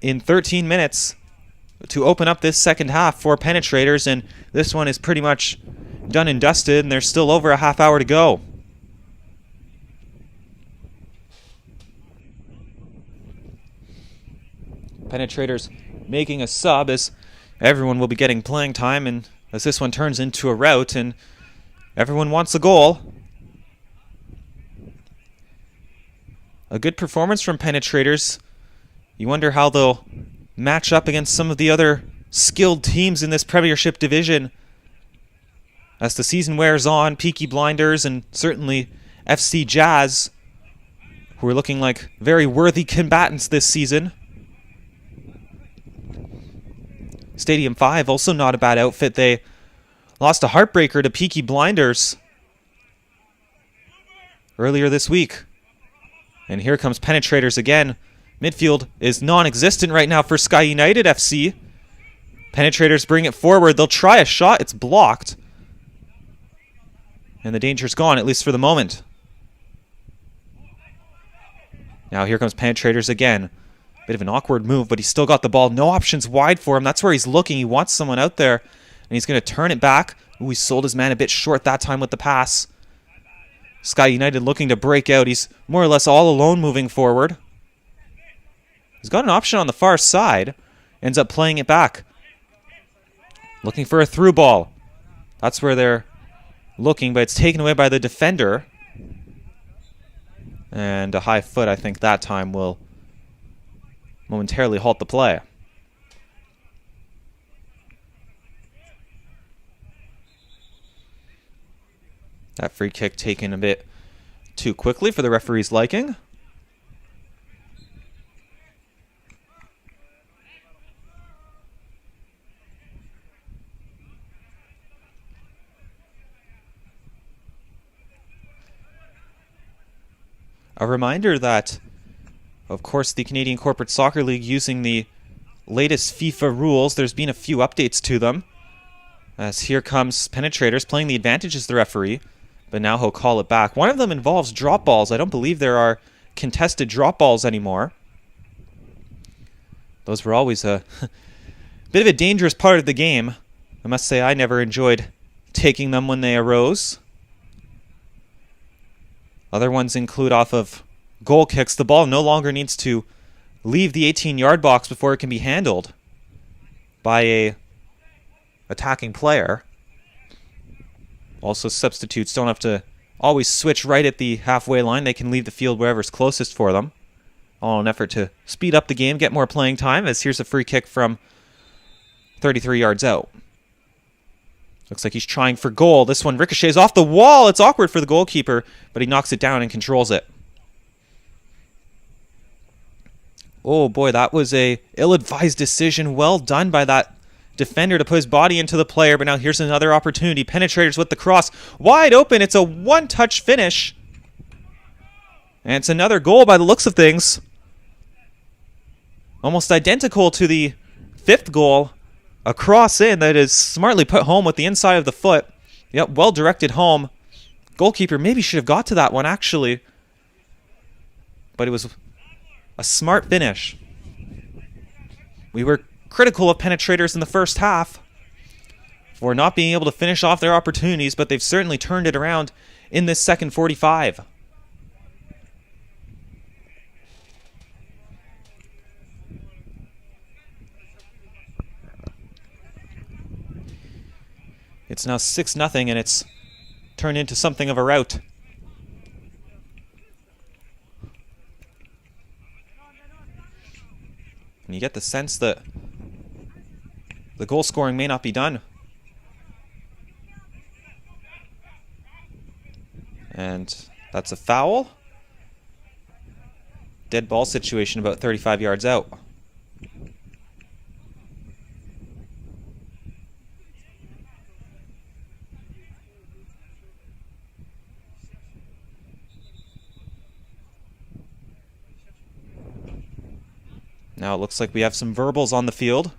in 13 minutes to open up this second half for Penetrators, and this one is pretty much done and dusted, and there's still over a half hour to go. Penetrators making a sub, as everyone will be getting playing time, and as this one turns into a rout, and everyone wants a goal. A good performance from Penetrators. You wonder how they'll match up against some of the other skilled teams in this Premiership division as the season wears on. Peaky Blinders and certainly FC Jazz, who are looking like very worthy combatants this season. Stadium 5, also not a bad outfit. They lost a heartbreaker to Peaky Blinders earlier this week. And here comes Penetrators again. Midfield is non-existent right now for Sky United FC. Penetrators bring it forward. They'll try a shot. It's blocked. And the danger's gone, at least for the moment. Now here comes Penetrators again. Bit of an awkward move, but he's still got the ball. No options wide for him. That's where he's looking. He wants someone out there And he's going to turn it back. Ooh, he sold his man a bit short that time with the pass. Sky United looking to break out. He's more or less all alone moving forward. He's got an option on the far side. Ends up playing it back. Looking for a through ball. That's where they're looking, but it's taken away by the defender. And a high foot, I think, that time will momentarily halt the play. That free kick taken a bit too quickly for the referee's liking. A reminder that, of course, the Canadian Corporate Soccer League using the latest FIFA rules. There's been a few updates to them. As here comes Penetrators playing the advantage as the referee. But now he'll call it back. One of them involves drop balls. I don't believe there are contested drop balls anymore. Those were always a bit of a dangerous part of the game. I must say I never enjoyed taking them when they arose. Other ones include off of goal kicks. The ball no longer needs to leave the 18-yard box before it can be handled by a attacking player. Also, substitutes don't have to always switch right at the halfway line. They can leave the field wherever's closest for them. All in an effort to speed up the game, get more playing time, as here's a free kick from 33 yards out. Looks like he's trying for goal. This one ricochets off the wall. It's awkward for the goalkeeper, but he knocks it down and controls it. Oh boy, that was a ill-advised decision. Well done by that defender to put his body into the player, but now here's another opportunity. Penetrators with the cross. Wide open. It's a one-touch finish. And it's another goal by the looks of things. Almost identical to the fifth goal. A cross in that is smartly put home with the inside of the foot. Yep, well directed home. Goalkeeper maybe should have got to that one, actually. But it was a smart finish. We were critical of Penetrators in the first half for not being able to finish off their opportunities, but they've certainly turned it around in this second 45. It's now 6-0, and it's turned into something of a rout. And you get the sense that the goal scoring may not be done. And that's a foul. Dead ball situation about 35 yards out. Now it looks like we have some verbals on the field.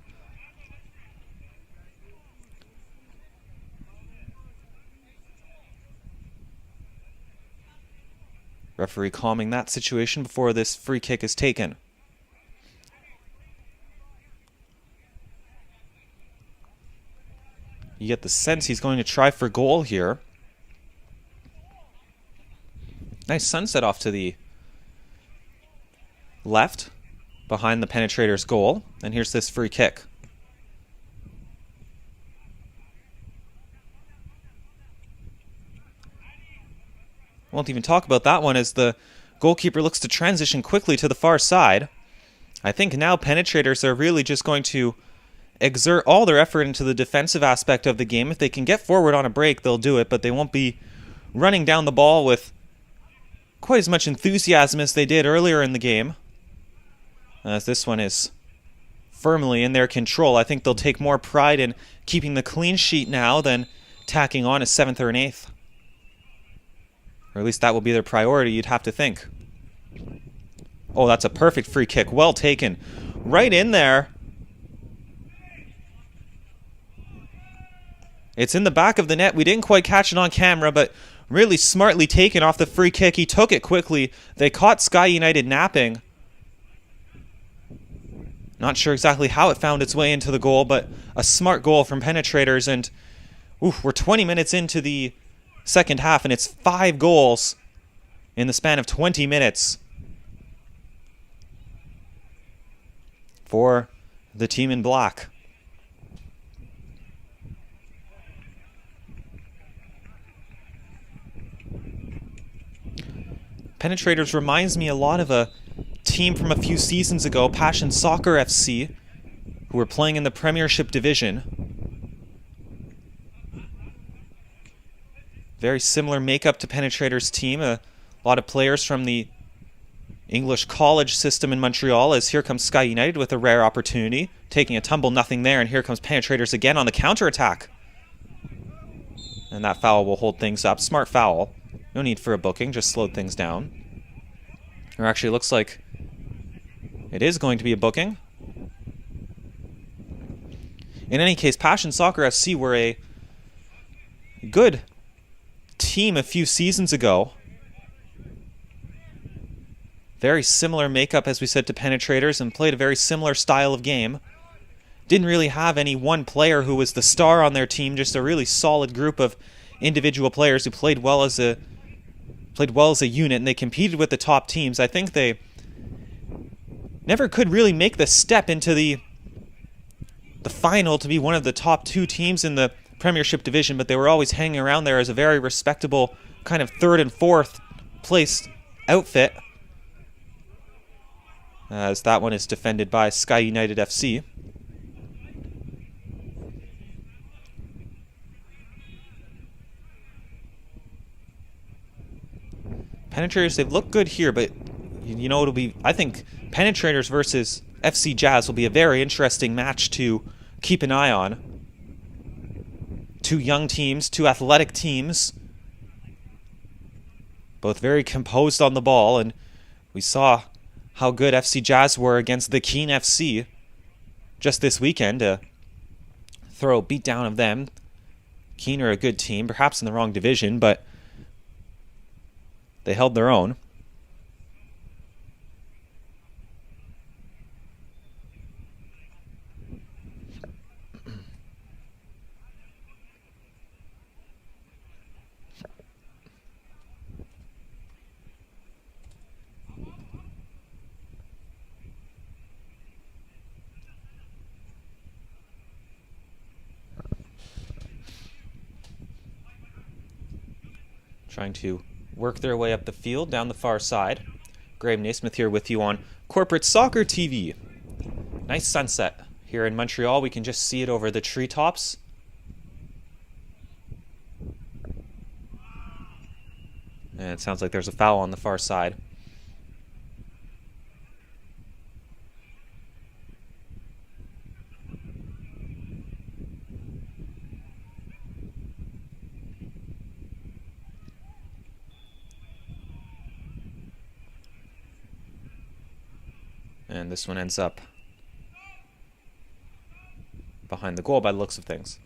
Referee calming that situation before this free kick is taken. You get the sense he's going to try for goal here. Nice sunset off to the left behind the Penetrators' goal. And here's this free kick. Won't even talk about that one as the goalkeeper looks to transition quickly to the far side. I think now Penetrators are really just going to exert all their effort into the defensive aspect of the game. If they can get forward on a break, they'll do it, but they won't be running down the ball with quite as much enthusiasm as they did earlier in the game. As this one is firmly in their control. I think they'll take more pride in keeping the clean sheet now than tacking on a 7th or an 8th. Or at least that will be their priority, you'd have to think. Oh, that's a perfect free kick. Well taken. Right in there. It's in the back of the net. We didn't quite catch it on camera, but really smartly taken off the free kick. He took it quickly. They caught Sky United napping. Not sure exactly how it found its way into the goal, but a smart goal from Penetrators. And we're 20 minutes into the second half, and it's 5 goals in the span of 20 minutes for the team in black. Penetrators reminds me a lot of a team from a few seasons ago, Passion Soccer FC, who were playing in the Premiership division. Very similar makeup to Penetrators' team. A lot of players from the English college system in Montreal, as here comes Sky United with a rare opportunity, taking a tumble, nothing there, and here comes Penetrators again on the counterattack. And that foul will hold things up. Smart foul. No need for a booking, just slowed things down. Or actually, it looks like it is going to be a booking. In any case, Passion Soccer FC were a good team a few seasons ago. Very similar makeup, as we said, to Penetrators, and played a very similar style of game. Didn't really have any one player who was the star on their team, just a really solid group of individual players who played well as a unit, and they competed with the top teams. I think they never could really make the step into the final to be one of the top 2 teams in the Premiership division, but they were always hanging around there as a very respectable kind of 3rd and 4th place outfit. As that one is defended by Sky United FC. Penetrators, they've looked good here, but you know, I think Penetrators versus FC Jazz will be a very interesting match to keep an eye on. 2 young teams, 2 athletic teams, both very composed on the ball, and we saw how good FC Jazz were against the Keene FC just this weekend. A thorough beatdown of them. Keene are a good team, perhaps in the wrong division, but they held their own. Trying to work their way up the field, down the far side. Graham Naismith here with you on Corporate Soccer TV. Nice sunset here in Montreal. We can just see it over the treetops. And it sounds like there's a foul on the far side. And this one ends up behind the goal by the looks of things.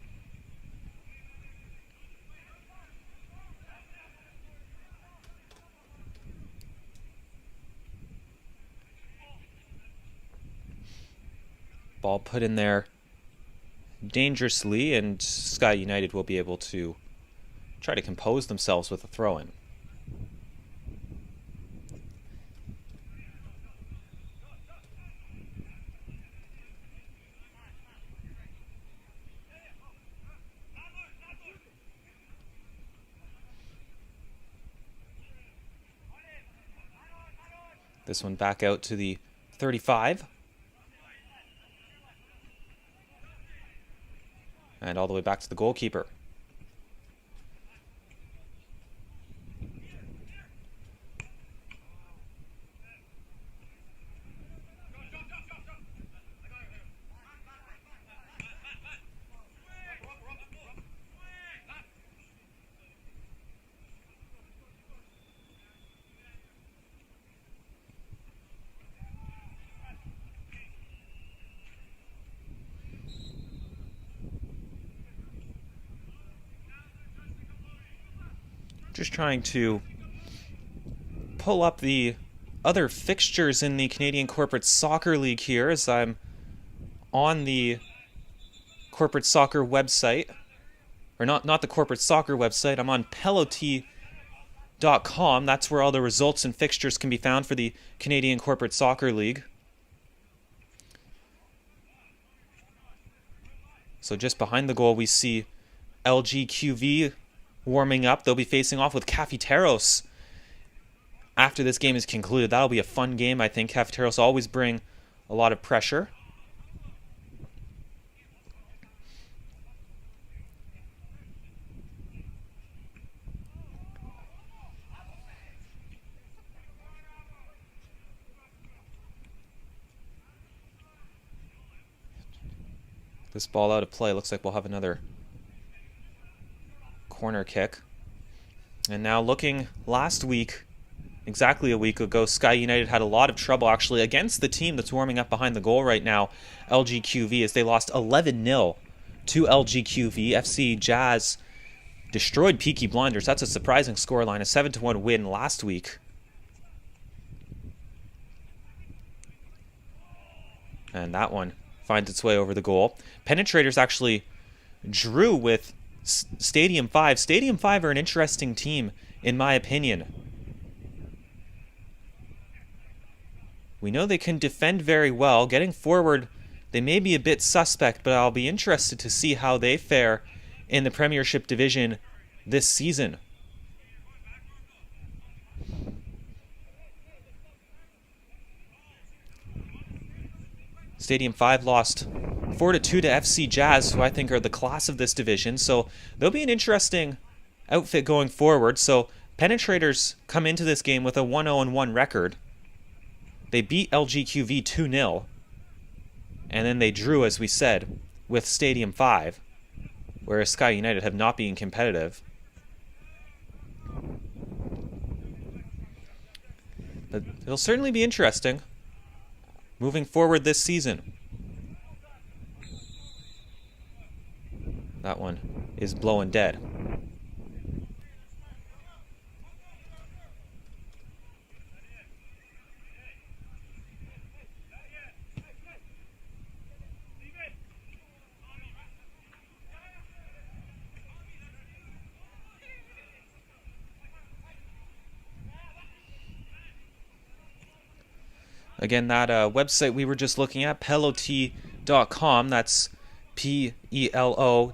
Ball put in there dangerously, and Sky United will be able to try to compose themselves with a throw-in. This one back out to the 35. And all the way back to the goalkeeper. Just trying to pull up the other fixtures in the Canadian Corporate Soccer League here as I'm on the corporate soccer website, or not the corporate soccer website. I'm on Peloti.com. That's where all the results and fixtures can be found for the Canadian Corporate Soccer League. So just behind the goal, we see LGQV warming up. They'll be facing off with Campionato after this game is concluded. That'll be a fun game, I think. Campionato always bring a lot of pressure. This ball out of play. Looks like we'll have another corner kick. And now looking last week, exactly a week ago, Sky United had a lot of trouble actually against the team that's warming up behind the goal right now, LGQV, as they lost 11-0 to LGQV. FC Jazz destroyed Peaky Blinders. That's a surprising scoreline, a 7-1 win last week. And that one finds its way over the goal. Penetrators actually drew with Stadium 5. Stadium 5 are an interesting team, in my opinion. We know they can defend very well. Getting forward, they may be a bit suspect, but I'll be interested to see how they fare in the Premiership division this season. Stadium 5 lost 4-2 to FC Jazz, who I think are the class of this division. So they'll be an interesting outfit going forward. So Penetrators come into this game with a 1-0-1 record. They beat LGQV 2-0. And then they drew, as we said, with Stadium 5, whereas Sky United have not been competitive. But it'll certainly be interesting moving forward this season. That one is blowing dead. Again, that website we were just looking at, Peloti.com, that's Pelota.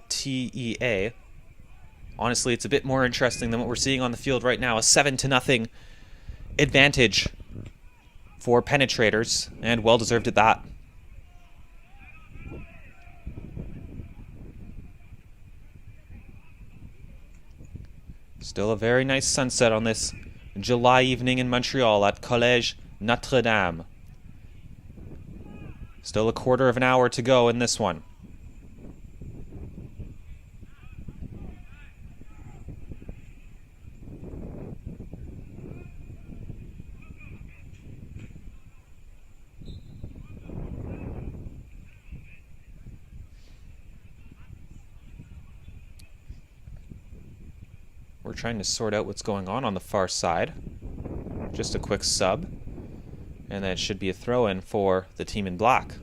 Honestly, it's a bit more interesting than what we're seeing on the field right now. A 7-0 advantage for Penetrators, and well deserved at that. Still a very nice sunset on this July evening in Montreal at Collège Notre Dame. Still a quarter of an hour to go in this one. We're trying to sort out what's going on the far side. Just a quick sub. And then it should be a throw-in for the team in black.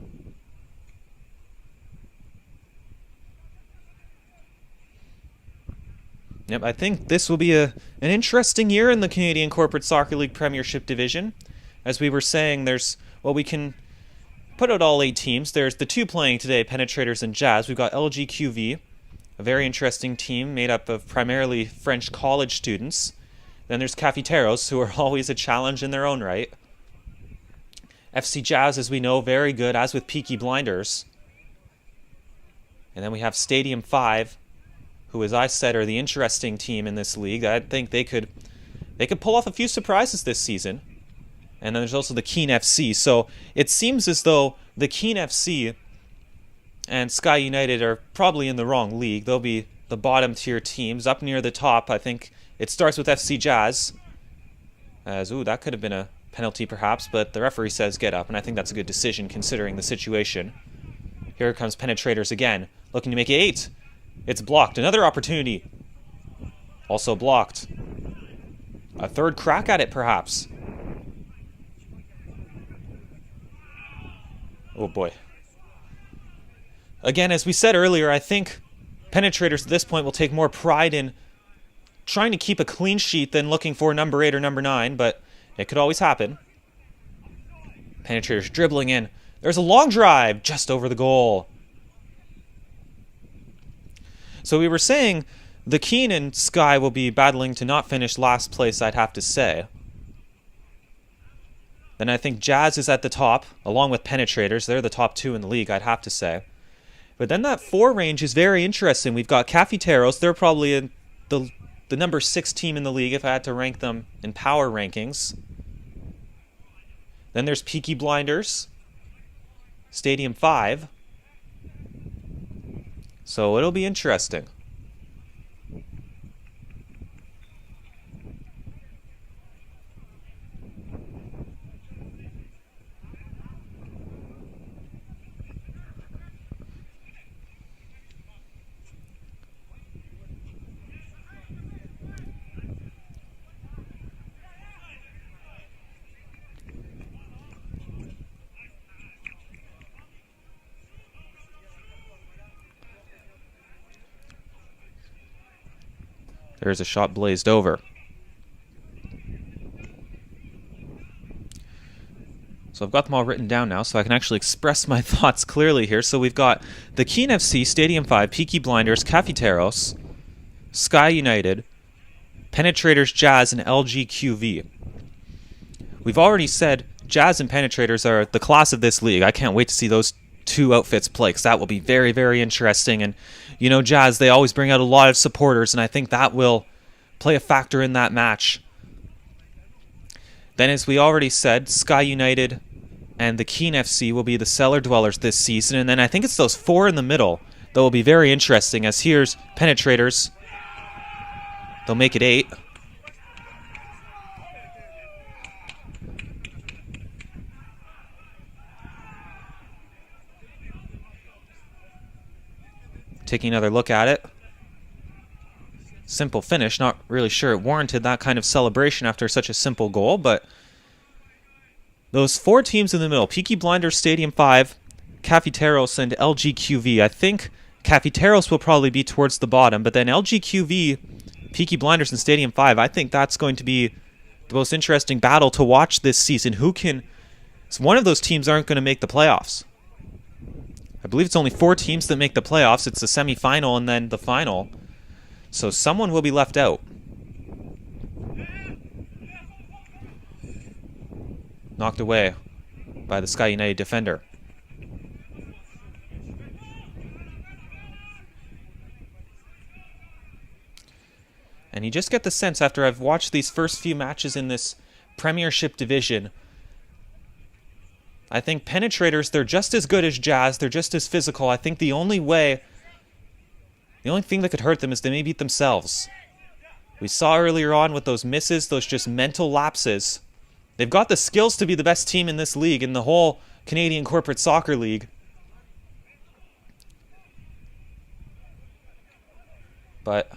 Yep, I think this will be an interesting year in the Canadian Corporate Soccer League Premiership Division. As we were saying, we can put out all 8 teams. There's the 2 playing today, Penetrators and Jazz. We've got LGQV, a very interesting team made up of primarily French college students. Then there's Cafeteros, who are always a challenge in their own right. FC Jazz, as we know, very good, as with Peaky Blinders. And then we have Stadium 5, who, as I said, are the interesting team in this league. I think they could pull off a few surprises this season. And then there's also the Keene FC. So it seems as though the Keene FC and Sky United are probably in the wrong league. They'll be the bottom tier teams. Up near the top, I think it starts with FC Jazz. That could have been a penalty perhaps, but the referee says get up, and I think that's a good decision considering the situation. Here comes Penetrators again, looking to make it 8. It's blocked. Another opportunity. Also blocked. A third crack at it perhaps. Oh boy. Again, as we said earlier, I think Penetrators at this point will take more pride in trying to keep a clean sheet than looking for number 8 or number 9, but it could always happen. Penetrators dribbling in. There's a long drive just over the goal. So we were saying the Keen and Sky will be battling to not finish last place, I'd have to say. Then I think Jazz is at the top, along with Penetrators. They're the top 2 in the league, I'd have to say. But then that 4 range is very interesting. We've got Cafeteros. They're probably in the number 6 team in the league if I had to rank them in power rankings. Then there's Peaky Blinders, Stadium 5. So it'll be interesting. There's a shot blazed over. So I've got them all written down now, so I can actually express my thoughts clearly here. So we've got the Keen FC, Stadium 5, Peaky Blinders, Cafeteros, Sky United, Penetrators, Jazz, and LGQV. We've already said Jazz and Penetrators are the class of this league. I can't wait to see those 2 outfits play, because that will be very, very interesting. And you know, Jazz, they always bring out a lot of supporters, and I think that will play a factor in that match. Then, as we already said, Sky United and the Keen FC will be the cellar dwellers this season. And then I think it's those 4 in the middle that will be very interesting, as here's Penetrators. They'll make it 8. Taking another look at it. Simple finish. Not really sure it warranted that kind of celebration after such a simple goal, but those 4 teams in the middle, Peaky Blinders, Stadium 5, Cafeteros, and LGQV. I think Cafeteros will probably be towards the bottom, but then LGQV, Peaky Blinders, and Stadium 5, I think that's going to be the most interesting battle to watch this season. One of those teams aren't going to make the playoffs. I believe it's only 4 teams that make the playoffs. It's the semifinal and then the final. So someone will be left out. Knocked away by the Sky United defender. And you just get the sense, after I've watched these first few matches in this Premiership division, I think Penetrators, they're just as good as Jazz. They're just as physical. I think the only thing that could hurt them is they may beat themselves. We saw earlier on with those misses, those just mental lapses. They've got the skills to be the best team in this league, in the whole Canadian Corporate Soccer League. But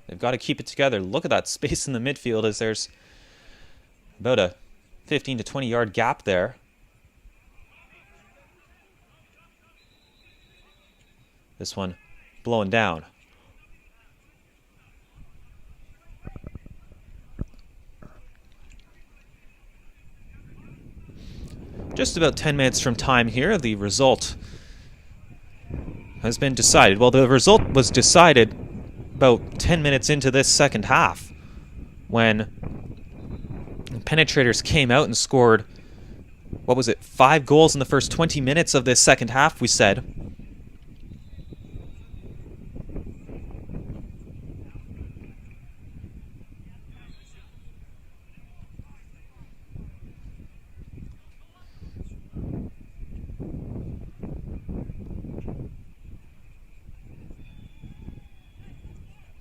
they've got to keep it together. Look at that space in the midfield, as there's about a 15 to 20 yard gap there. This one blowing down. Just about 10 minutes from time here, the result has been decided. Well, the result was decided about 10 minutes into this second half, when Penetrators came out and scored, 5 goals in the first 20 minutes of this second half, we said.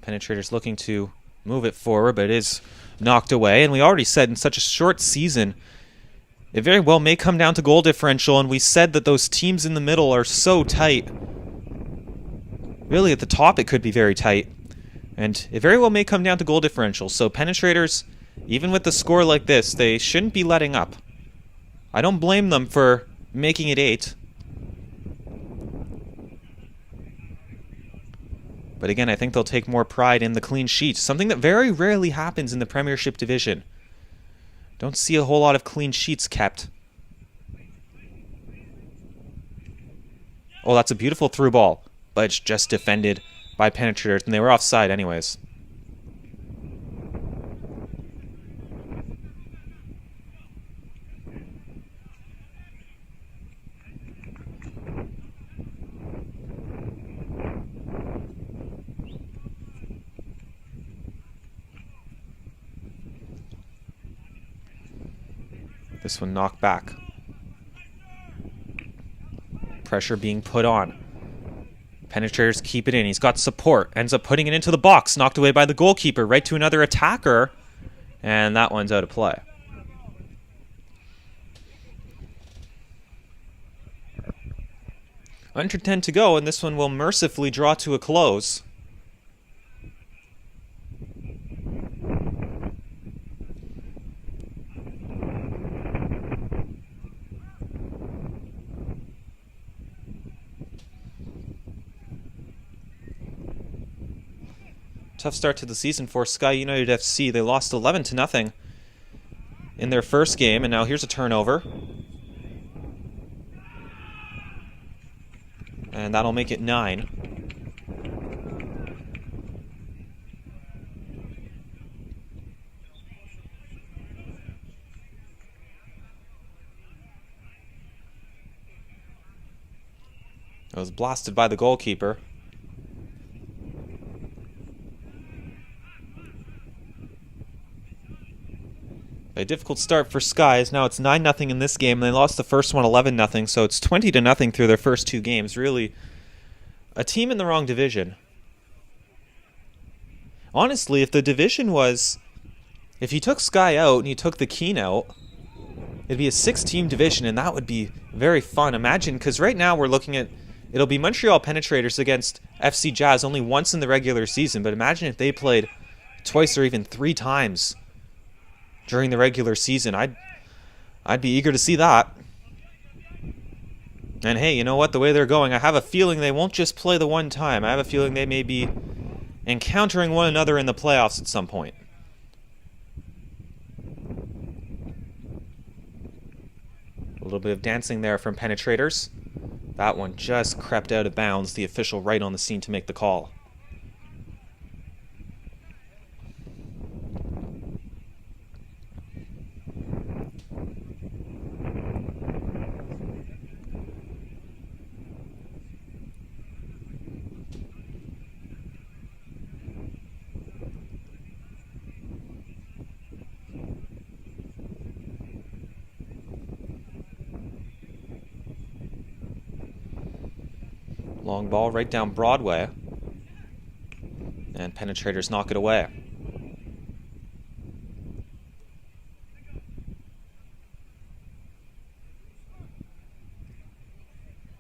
Penetrators looking to move it forward, but it is knocked away. And we already said, in such a short season, it very well may come down to goal differential, and we said that those teams in the middle are so tight. Really, at the top it could be very tight, and it very well may come down to goal differential. So Penetrators, even with the score like this, they shouldn't be letting up. I don't blame them for making it 8. But again, I think they'll take more pride in the clean sheet, something that very rarely happens in the Premiership division. Don't see a whole lot of clean sheets kept. Oh, that's a beautiful through ball, but it's just defended by Penetrators, and they were offside anyways. This one knocked back. Pressure being put on. Penetrators keep it in. He's got support. Ends up putting it into the box. Knocked away by the goalkeeper. Right to another attacker. And that one's out of play. Under 10 to go, and this one will mercifully draw to a close. Tough start to the season for Sky United FC. They lost 11-0 in their first game, and now here's a turnover. And that'll make it 9. It was blasted by the goalkeeper. A difficult start for Skies. Now it's 9-0 in this game. They lost the first one 11-0, so it's 20-0 through their first 2 games. Really, a team in the wrong division. Honestly, if the division was... If you took Sky out and you took the Keen out, it'd be a 6-team division, and that would be very fun. Imagine, because right now we're looking at... It'll be Montreal Penetrators against FC Jazz only once in the regular season, but imagine if they played twice or even 3 times during the regular season. I'd be eager to see that. And hey, you know what? The way they're going, I have a feeling they won't just play the one time. I have a feeling they may be encountering one another in the playoffs at some point. A little bit of dancing there from Penetrators. That one just crept out of bounds. The official right on the scene to make the call. Long ball right down Broadway. And Penetrators knock it away.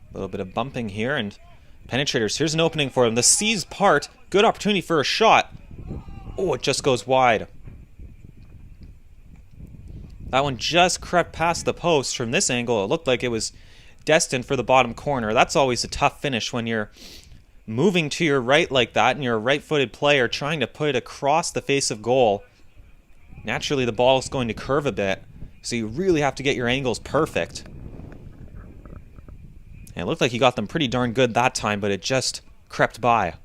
A little bit of bumping here, and Penetrators, here's an opening for them. The C's part, good opportunity for a shot. Oh, it just goes wide. That one just crept past the post. From this angle, it looked like it was destined for the bottom corner. That's always a tough finish when you're moving to your right like that and you're a right-footed player trying to put it across the face of goal. Naturally, the ball is going to curve a bit, so you really have to get your angles perfect. And it looked like he got them pretty darn good that time, but it just crept by.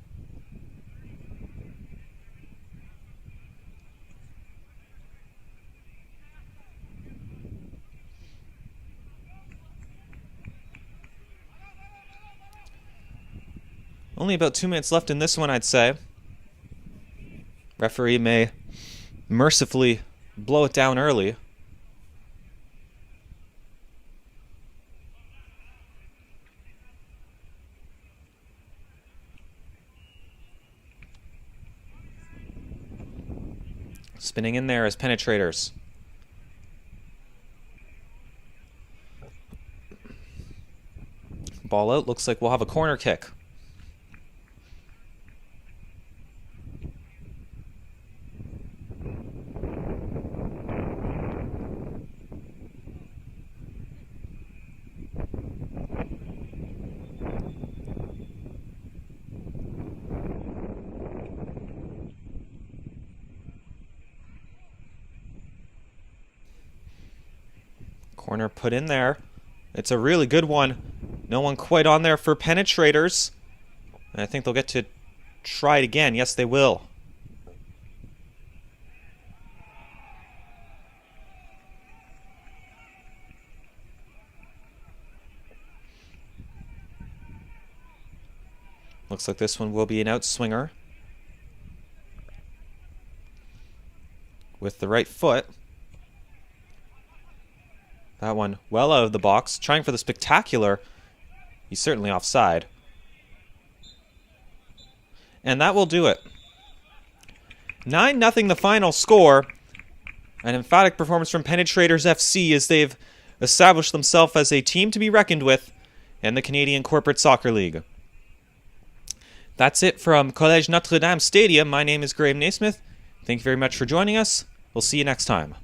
Only about 2 minutes left in this one, I'd say. Referee may mercifully blow it down early. Spinning in there as Penetrators. Ball out. Looks like we'll have a corner kick. Corner put in there. It's a really good one. No one quite on there for Penetrators. And I think they'll get to try it again. Yes, they will. Looks like this one will be an outswinger. With the right foot. That one well out of the box. Trying for the spectacular. He's certainly offside. And that will do it. 9-0 the final score. An emphatic performance from Penetrators FC as they've established themselves as a team to be reckoned with in the Canadian Corporate Soccer League. That's it from Collège Notre-Dame Stadium. My name is Graham Naismith. Thank you very much for joining us. We'll see you next time.